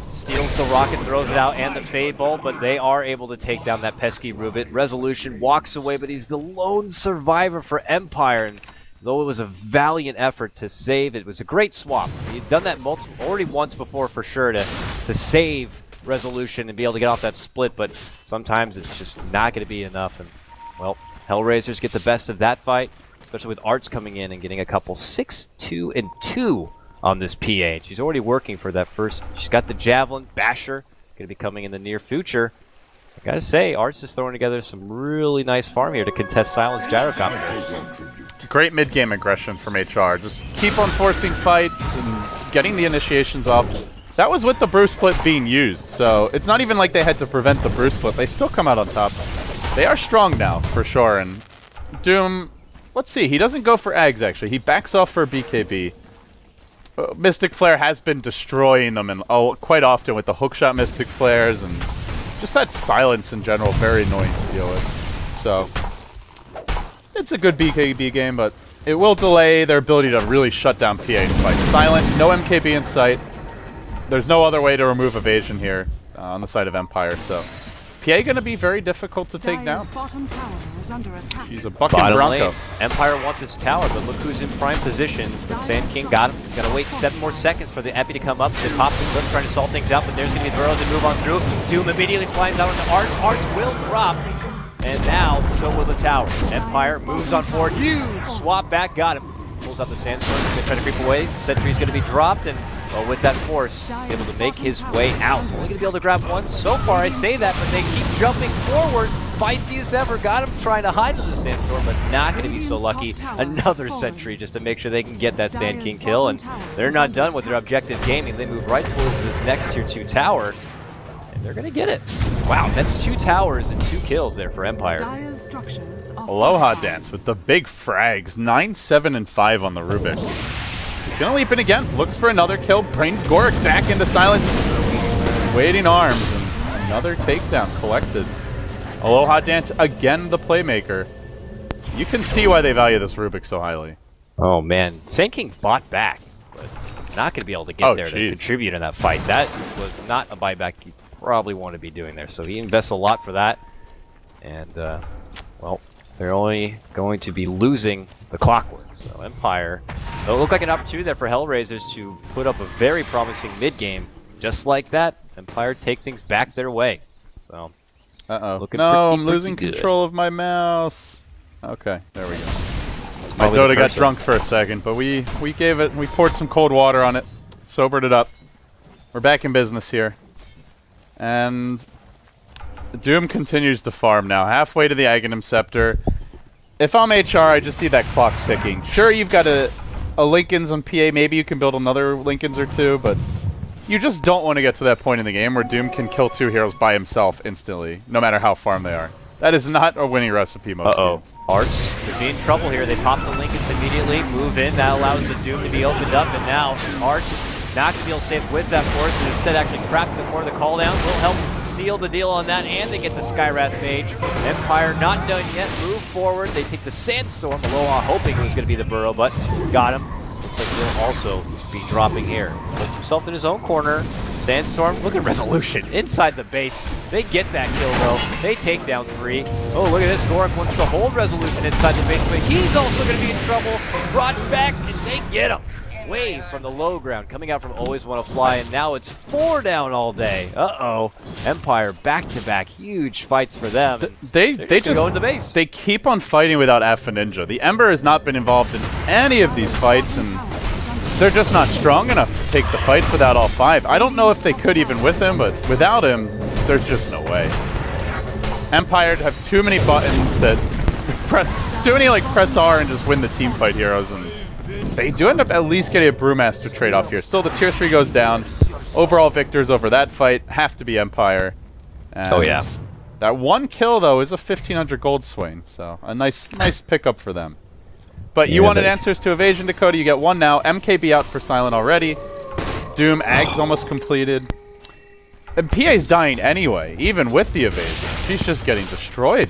Steals the rocket, throws it out, and the Fade Bolt, but they are able to take down that pesky Rubik. Resolution walks away, but he's the lone survivor for Empire, and though it was a valiant effort to save, it was a great swap. He'd done that already once before for sure to save Resolution and be able to get off that split, but sometimes it's just not going to be enough, and, well, Hellraisers get the best of that fight, especially with Arts coming in and getting a couple 6-2 and 2 on this PA. And she's already working for that first. She's got the Javelin, Basher, going to be coming in the near future. I gotta say, Arts is throwing together some really nice farm here to contest Silence Gyrocopter. Great mid-game aggression from HR. Just keep on forcing fights and getting the initiations off. That was with the brew split being used, so it's not even like they had to prevent the brew split. They still come out on top. They are strong now, for sure, and Doom, let's see, he doesn't go for Ags, actually. He backs off for BKB. Mystic Flare has been destroying them and quite often with the hookshot Mystic Flares, and just that silence in general, very annoying to deal with. So, it's a good BKB game, but it will delay their ability to really shut down PA and fight. Silent, no MKB in sight. There's no other way to remove evasion here on the side of Empire, so PA going to be very difficult to take Dire's down. bottom tower is under attack. She's a bucking Bottom Bronco. lane. Empire want this tower, but look who's in prime position. But Sand King got him. He's got to wait 7 more seconds for the Epi to come up. They pop the clip, trying to salt things out, but there's going to be the burrows and move on through. Doom immediately flies out into Arts. Arts will drop. And now, so will the tower. Empire moves on forward. Huge swap back, got him. Pulls out the sandstorm, he's gonna try to creep away. Sentry's gonna be dropped, and well, with that force, he's able to make his way out. Only gonna be able to grab one so far, I say that, but they keep jumping forward. Feisty as ever, got him trying to hide in the sandstorm, but not gonna be so lucky. Another sentry just to make sure they can get that Sand King kill, and they're not done with their objective gaming. They move right towards this next tier 2 tower. They're gonna get it. Wow, that's 2 towers and 2 kills there for Empire. Dire's structures are Aloha fortified. Dance with the big frags. 9, 7, and 5 on the Rubik. He's going to leap in again. Looks for another kill. Brings Goric back into silence. Waiting arms. And another takedown collected. Aloha Dance again the playmaker. You can see why they value this Rubik so highly. Oh man, Sand King fought back, but not gonna be able to get there to contribute in that fight. That was not a buyback you probably want to be doing there. So he invests a lot for that. And, well, they're only going to be losing the clockwork. So Empire, it'll look like an opportunity there for Hellraisers to put up a very promising mid-game. Just like that, Empire take things back their way. So, Uh-oh. looking No, pretty I'm losing good. control of my mouse. Okay, there we go. That's My probably the Dota got cursor. drunk for a second, but we poured some cold water on it, sobered it up. We're back in business here. And Doom continues to farm now, halfway to the Aghanim Scepter. If I'm HR, I just see that clock ticking. Sure, you've got a Lincolns on PA, maybe you can build another Lincolns or 2, but you just don't want to get to that point in the game where Doom can kill 2 heroes by himself instantly, no matter how farmed they are. That is not a winning recipe most games. Arts could be in trouble here. They pop the Lincolns immediately, move in. That allows the Doom to be opened up, and now Arts not going to be able to save with that force, and instead actually trapped in the corner. The call down will help seal the deal on that, and they get the Skywrath Mage. Empire not done yet. Move forward. They take the Sandstorm. Aloha hoping it was going to be the Burrow, but got him. Looks like he'll also be dropping here. Puts himself in his own corner. Sandstorm. Look at Resolution inside the base. They get that kill, though. They take down 3. Oh, look at this. Goric wants to hold Resolution inside the base, but he's also going to be in trouble. Brought back, and they get him. Wave from the low ground, coming out from Always Want to Fly, and now it's 4 down all day. Uh-oh. Empire back-to-back, huge fights for them. They just go into base. They keep on fighting without Alpha Ninja. The Ember has not been involved in any of these fights, and they're just not strong enough to take the fights without all 5. I don't know if they could even with him, but without him, there's just no way. Empire have too many buttons that press R and just win the team fight heroes, and they do end up at least getting a Brewmaster trade-off here. Still, the tier 3 goes down. Overall victors over that fight have to be Empire. And oh, yeah. That 1 kill, though, is a 1,500 gold swing, so a nice pickup for them. But you wanted answers to Evasion, Dakota. You get 1 now. MKB out for Silent already. Doom, Ag's almost completed. And PA's dying anyway, even with the Evasion. She's just getting destroyed.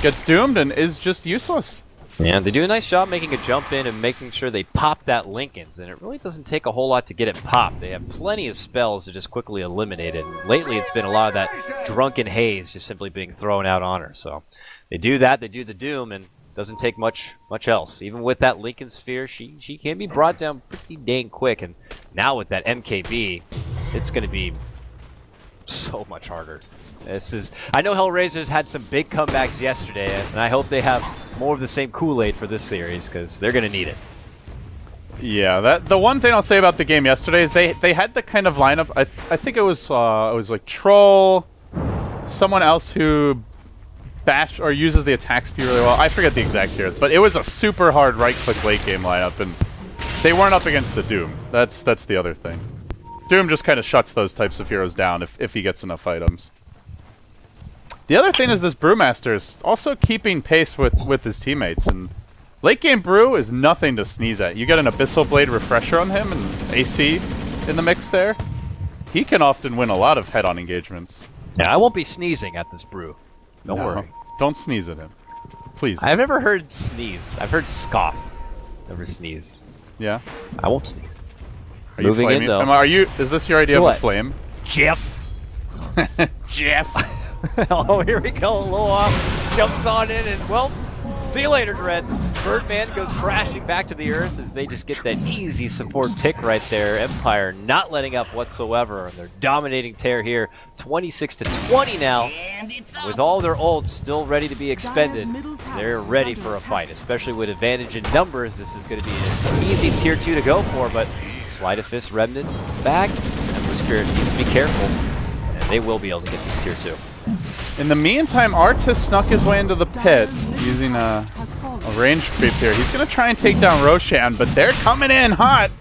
Gets doomed and is just useless. Yeah, they do a nice job making a jump in and making sure they pop that Lincolns, and it really doesn't take a whole lot to get it popped. They have plenty of spells to just quickly eliminate it. And lately, it's been a lot of that drunken haze just simply being thrown out on her. So they do that, they do the Doom, and doesn't take much else. Even with that Lincoln Sphere, she can be brought down pretty dang quick. And now with that MKB, it's going to be so much harder. I know Hellraisers had some big comebacks yesterday, and I hope they have more of the same Kool-Aid for this series, because they're going to need it. Yeah, the one thing I'll say about the game yesterday is they had the kind of lineup. I think it was like Troll, someone else who bash or uses the attack speed really well. I forget the exact heroes, but it was a super hard right-click late game lineup, and they weren't up against the Doom. That's the other thing. Doom just kind of shuts those types of heroes down if he gets enough items. The other thing is this Brewmaster is also keeping pace with his teammates, and late game Brew is nothing to sneeze at. You get an Abyssal Blade Refresher on him and AC in the mix there. He can often win a lot of head-on engagements. Yeah, I won't be sneezing at this Brew. Don't worry. Don't sneeze at him. Please. I've never heard sneeze. I've heard scoff. Never sneeze. Yeah? I won't sneeze. Are you Moving in, flaming? though. Is this your idea of a What? flame? Jeff! Jeff! Oh, here we go. Aloha jumps on in and, well, see you later, Dread. Birdman goes crashing back to the earth as they just get that easy support pick right there. Empire not letting up whatsoever. And they're dominating Tear here. 26-20 now. With all their ults still ready to be expended, they're ready for a fight, especially with advantage in numbers. This is going to be an easy tier 2 to go for, but Sleight of Fist Remnant back. Ember Spirit needs to be careful, and they will be able to get this tier 2. In the meantime, Arts has snuck his way into the pit using a range creep here. He's going to try and take down Roshan, but they're coming in hot.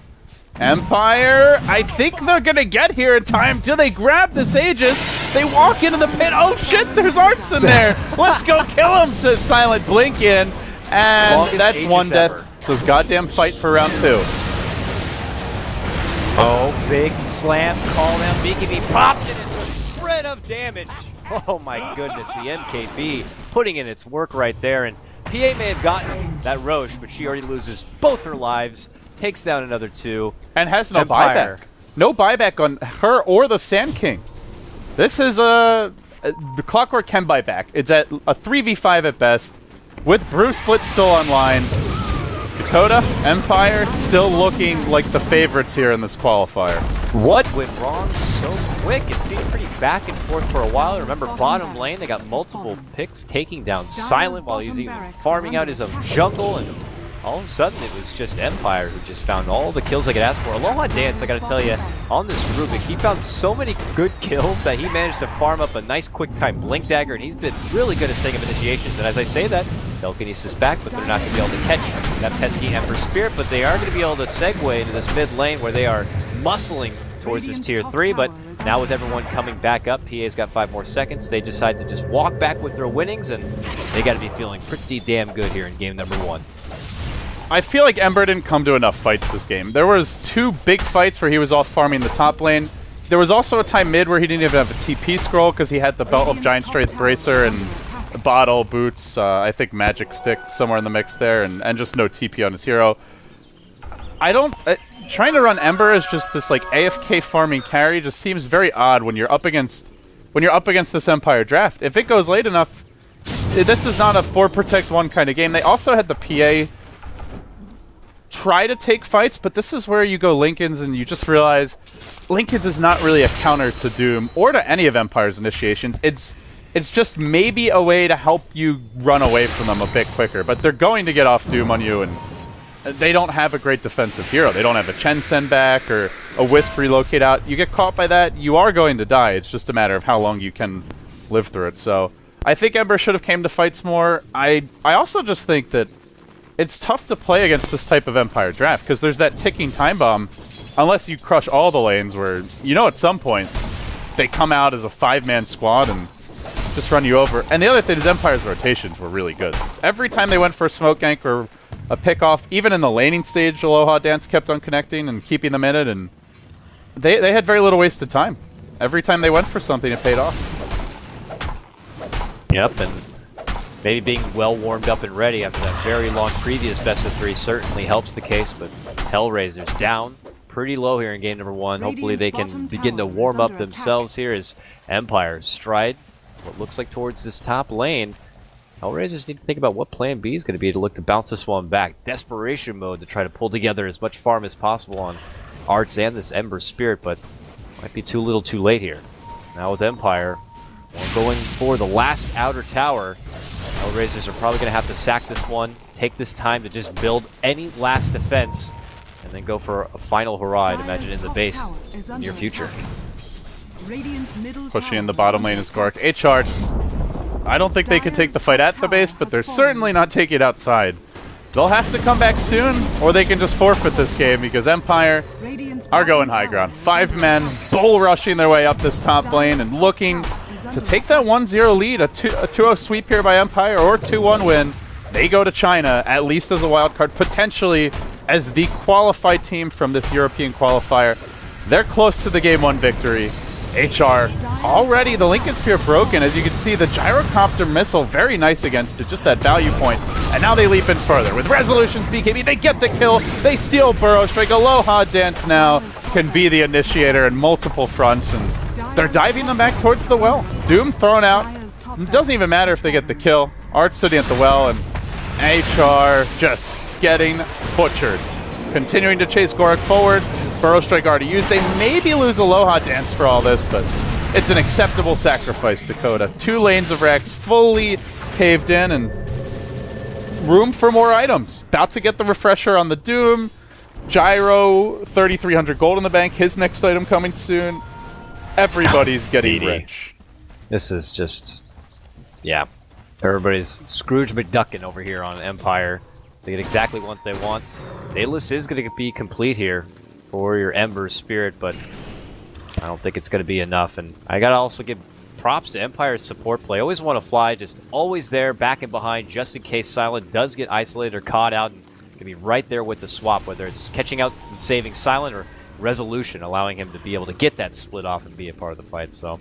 Empire, I think they're going to get here in time till they grab this Aegis. They walk into the pit. Oh shit, there's Arts in there. Let's go kill him, says Silent Blink in. And Longest that's Aegis one death. ever. So it's goddamn fight for round 2. Oh, big slam, call down, BKB popped it into a spread of damage. Oh my goodness, the MKB putting in its work right there, and PA may have gotten that Roche, but she already loses both her lives, takes down another 2. And has no Empire. buyback. No buyback on her or the Sand King. This is the Clockwork can buy back. It's at a 3v5 at best, with Brew Split still online. Dakota, Empire, still looking like the favorites here in this qualifier. What went wrong so quick? It seemed pretty back and forth for a while. Remember, bottom lane, they got multiple picks, taking down Silent while he's even farming out his own jungle, and all of a sudden it was just Empire who just found all the kills they could ask for. Aloha Dance, I gotta tell you, on this Rubik, he found so many good kills that he managed to farm up a nice quick time Blink Dagger, and he's been really good at setting up initiations. And as I say that, Telekinesis back, but they're not going to be able to catch that pesky Ember Spirit, but they are going to be able to segue into this mid lane where they are muscling towards this tier 3, but now with everyone coming back up, PA's got 5 more seconds. They decide to just walk back with their winnings, and they got to be feeling pretty damn good here in game number 1. I feel like Ember didn't come to enough fights this game. There was 2 big fights where he was off farming the top lane. There was also a time mid where he didn't even have a TP scroll because he had the Belt of Giant Straits Bracer and bottle, boots, I think Magic Stick somewhere in the mix there, and just no TP on his hero. I don't... trying to run Ember as just this like AFK farming carry just seems very odd when you're up against this Empire draft. If it goes late enough, this is not a 4 protect 1 kind of game. They also had the PA try to take fights, but this is where you go Lincoln's and you just realize Lincoln's is not really a counter to Doom or to any of Empire's initiations. It's just maybe a way to help you run away from them a bit quicker, but they're going to get off Doom on you, and they don't have a great defensive hero. They don't have a Chen send back or a Wisp relocate out. You get caught by that, you are going to die. It's just a matter of how long you can live through it. So I think Ember should have came to fights more. I also just think that it's tough to play against this type of Empire draft because there's that ticking time bomb unless you crush all the lanes where, you know, at some point they come out as a 5-man squad and just run you over. And the other thing is Empire's rotations were really good. Every time they went for a smoke gank or a pick-off, even in the laning stage, Aloha Dance kept on connecting and keeping them in it, and they had very little wasted time. Every time they went for something, it paid off. Yep, and maybe being well warmed up and ready after that very long previous best of 3 certainly helps the case, but Hellraisers down pretty low here in game number 1. Hopefully they can begin to warm up themselves here as Empire stride what looks like towards this top lane. Hellraisers need to think about what plan B is going to be to look to bounce this one back. Desperation mode to try to pull together as much farm as possible on Arts and this Ember Spirit, but might be too little too late here. Now with Empire, we're going for the last outer tower. Hellraisers are probably going to have to sack this one, take this time to just build any last defense, and then go for a final hurrah, I'd imagine, in the base in the near future. Pushing in the bottom lane is Gork. HR just... I don't think they could take the fight at the base, but they're certainly not taking it outside. They'll have to come back soon, or they can just forfeit this game because Empire are going high ground. 5 men, bull rushing their way up this top lane and looking to take that 1-0 lead. A 2-0 sweep here by Empire or 2-1 win. They go to China, at least as a wild card, potentially as the qualified team from this European qualifier. They're close to the Game 1 victory. HR already the Lincoln Sphere broken. As you can see, the gyrocopter missile very nice against it, just that value point. And now they leap in further with Resolutions BKB. They get the kill. They steal Burrow Strike. Aloha Dance now can be the initiator in multiple fronts, and they're diving them back towards the well. Doom thrown out. It doesn't even matter if they get the kill. Art's sitting at the well, and HR just getting butchered. Continuing to chase Gorik forward. Burrow Strike already used. They maybe lose Aloha Dance for all this, but it's an acceptable sacrifice, Dakota. 2 lanes of Rex fully caved in, and room for more items. About to get the refresher on the Doom. Gyro, 3,300 gold in the bank. His next item coming soon. Everybody's getting rich. This is just, yeah. Everybody's Scrooge McDuckin over here on Empire. They get exactly what they want. Daedalus is going to be complete here for your Ember Spirit, but I don't think it's going to be enough. And I got to also give props to Empire's support play. Always want to fly, just always there, back and behind, just in case Silent does get isolated or caught out. And can be right there with the swap, whether it's catching out and saving Silent or Resolution, allowing him to be able to get that split off and be a part of the fight. So,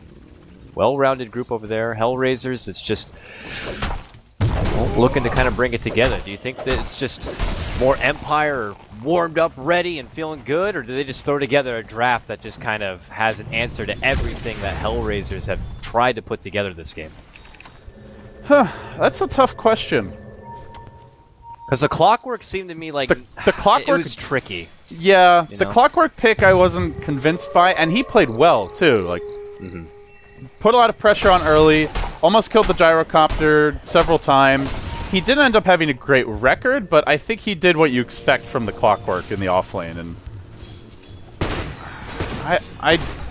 well-rounded group over there. Hellraisers, it's just looking to kind of bring it together. Do you think that it's just more Empire warmed up, ready, and feeling good, or do they just throw together a draft that just kind of has an answer to everything that Hellraisers have tried to put together this game? That's a tough question. Because the Clockwork seemed to me like the Clockwork it was tricky. Yeah, the Clockwork pick I wasn't convinced by, and he played well too. Like, put a lot of pressure on early, almost killed the Gyrocopter several times. He didn't end up having a great record, but I think he did what you expect from the Clockwork in the offlane. And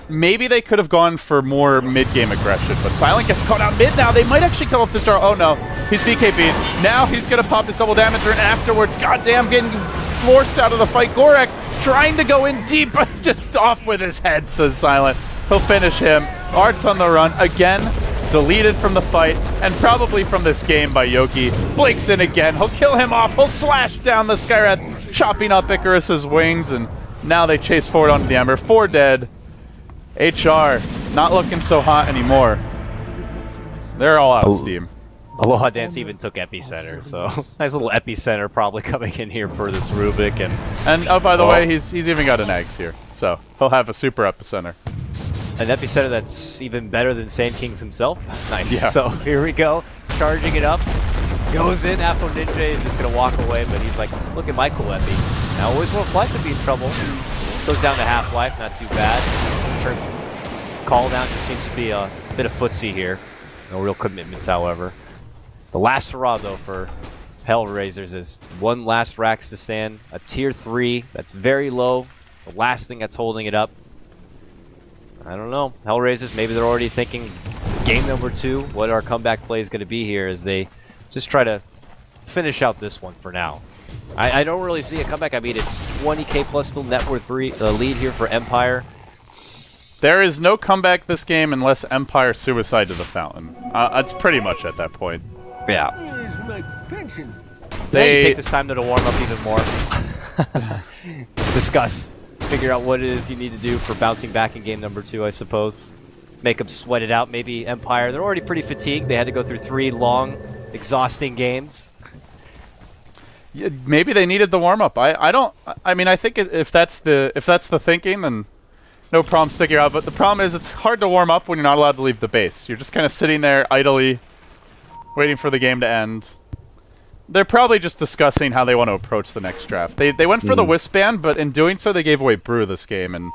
maybe they could have gone for more mid-game aggression, but Silent gets caught out mid now. They might actually kill off this Jar. Oh no, he's BKB'd. Now he's gonna pop his double damager, and afterwards, goddamn, getting forced out of the fight. Gorik trying to go in deep, but just off with his head, says Silent. He'll finish him. Art's on the run again. Deleted from the fight, and probably from this game by Yoki. Blinks in again. He'll kill him off. He'll slash down the Skywrath, chopping up Icarus's wings, and now they chase forward onto the Ember. 4 dead. HR not looking so hot anymore. They're all out of steam. Aloha Dance even took Epicenter, so nice little Epicenter probably coming in here for this Rubik. And oh, by the way, he's even got an Eggs here, so he'll have a super Epicenter. An Epicenter that's even better than Sand Kings himself. Nice. Yeah. So here we go, charging it up. Goes in, Afro Ninja is just going to walk away, but he's like, look at my cool Epi. Now always want Flight to be in trouble. Goes down to half-life, not too bad. Call down just seems to be a bit of footsie here. No real commitments, however. The last hurrah, though, for Hellraisers is one last Rax to stand. A tier 3 that's very low. The last thing that's holding it up. I don't know. Hellraisers, maybe they're already thinking game number 2, what our comeback play is going to be here as they just try to finish out this one for now. I don't really see a comeback. I mean, it's 20k plus still net worth lead here for Empire. There is no comeback this game unless Empire suicide to the fountain. That's pretty much at that point. Yeah. They take this time to warm up even more. Discuss. Figure out what it is you need to do for bouncing back in game number 2, I suppose. Make them sweat it out. Maybe Empire, they're already pretty fatigued. They had to go through 3 long, exhausting games. Yeah, maybe they needed the warm up. I mean, I think if that's the thinking, then no problem sticking out. But the problem is it's hard to warm up when you're not allowed to leave the base. You're just kind of sitting there idly, waiting for the game to end. They're probably just discussing how they want to approach the next draft. They went for the Wisp ban, but in doing so, they gave away Brew this game. And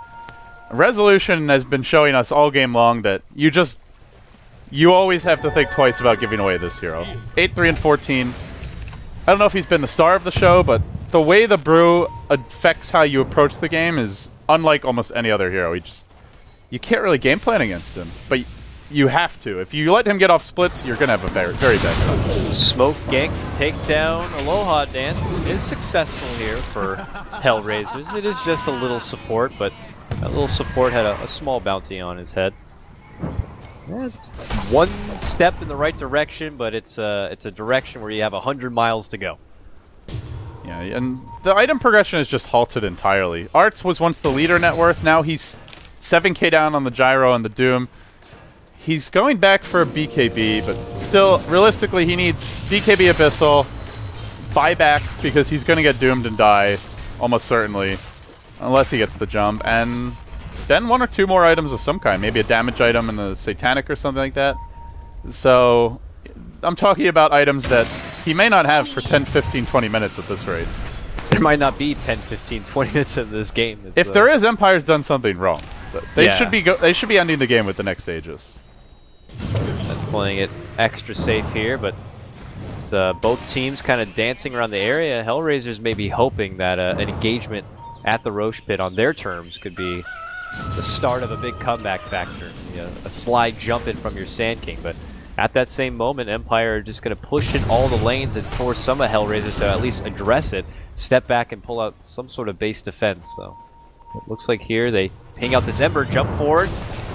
Resolution has been showing us all game long that you always have to think twice about giving away this hero. 8-3 and 14. I don't know if he's been the star of the show, but the way the Brew affects how you approach the game is unlike almost any other hero. You can't really game plan against him, but you have to. If you let him get off splits, you're going to have a very, very bad time. Smoke gank take down Aloha Dance is successful here for Hellraisers. It is just a little support, but that little support had a small bounty on his head. Yeah, one step in the right direction, but it's a direction where you have 100 miles to go. Yeah, and the item progression is just halted entirely. Arts was once the leader net worth. Now he's 7k down on the Gyro and the Doom. He's going back for a BKB, but still, realistically, he needs BKB Abyssal, buyback, because he's going to get doomed and die, almost certainly, unless he gets the jump. And then 1 or 2 more items of some kind. Maybe a damage item and a satanic or something like that. So I'm talking about items that he may not have for 10, 15, 20 minutes at this rate. There might not be 10, 15, 20 minutes in this game. If there is, Empire's done something wrong. They should be ending the game with the next Aegis. That's playing it extra safe here, but it's, both teams kind of dancing around the area. Hellraisers may be hoping that an engagement at the Roche pit on their terms could be the start of a big comeback factor. A slide jump in from your Sand King, but at that same moment, Empire are just going to push in all the lanes and force some of Hellraisers to at least address it, step back and pull out some sort of base defense. So it looks like here they ping out this Ember, jump forward.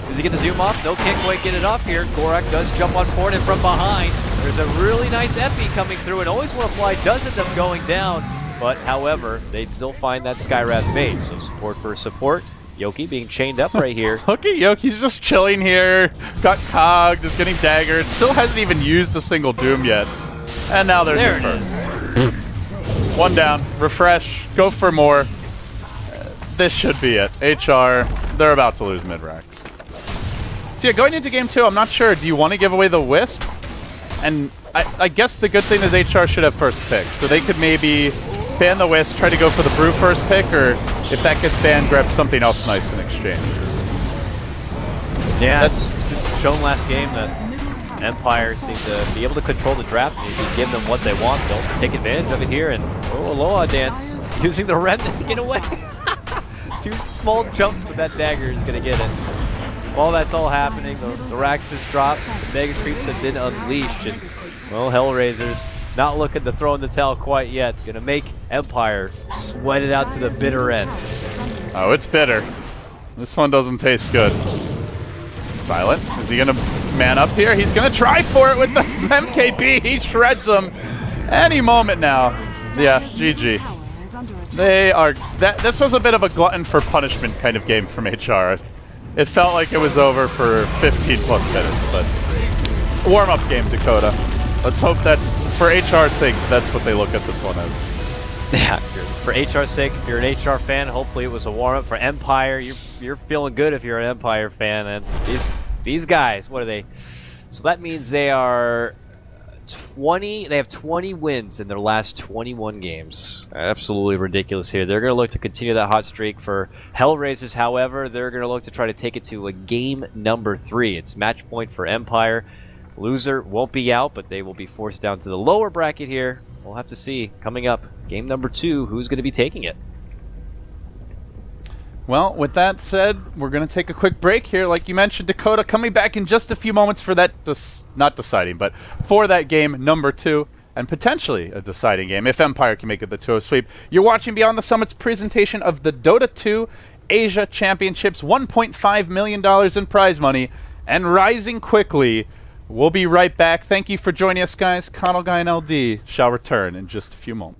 Does he get the zoom off? No, can't quite get it off here. Gorak does jump on forward, and from behind, there's a really nice epi coming through, and Always Wanna Fly does end up going down, but however, they still find that Skywrath bait, so support for support. Yoki being chained up right here. Look at Yoki's just chilling here, got cogged, just getting daggered, still hasn't even used a single Doom yet. And now there's there the first. One down, refresh, go for more. This should be it. HR, they're about to lose mid-racks. So yeah, going into game 2, I'm not sure. Do you want to give away the Wisp? And I guess the good thing is HR should have first pick. So they could maybe ban the Wisp, try to go for the Brew first pick, or if that gets banned, grab something else nice in exchange. Yeah, it's been shown last game that Empire seem to be able to control the draft. And if you give them what they want, they'll take advantage of it here. And Aloha Dance using the Remnant to get away. 2 small jumps, but that dagger is going to get it. While that's all happening, the racks has dropped, the Mega Creeps have been unleashed, and, well, Hellraisers not looking to throw in the towel quite yet. Going to make Empire sweat it out to the bitter end. Oh, it's bitter. This one doesn't taste good. Silent, is he going to man up here? He's going to try for it with the MKB. He shreds him any moment now. Yeah, GG. They are... This was a bit of a glutton for punishment kind of game from HR. It felt like it was over for 15 plus minutes, but warm-up game, Dakota. Let's hope that's, for HR's sake, that's what they look at this one as. Yeah, for HR's sake, if you're an HR fan, hopefully it was a warm-up. For Empire, you're feeling good if you're an Empire fan. And these guys, what are they? So that means they are 20. They have 20 wins in their last 21 games. Absolutely ridiculous here. They're going to look to continue that hot streak. For Hellraisers, however, they're going to look to try to take it to a game number 3. It's match point for Empire. Loser won't be out, but they will be forced down to the lower bracket here. We'll have to see coming up. Game number 2, who's going to be taking it? Well, with that said, we're going to take a quick break here. Like you mentioned, Dakota coming back in just a few moments for that, not deciding, but for that game number 2, and potentially a deciding game if Empire can make it the 2-0 sweep. You're watching Beyond the Summit's presentation of the Dota 2 Asia Championships, $1.5 million in prize money, and rising quickly. We'll be right back. Thank you for joining us, guys. KOTLguy and LD shall return in just a few moments.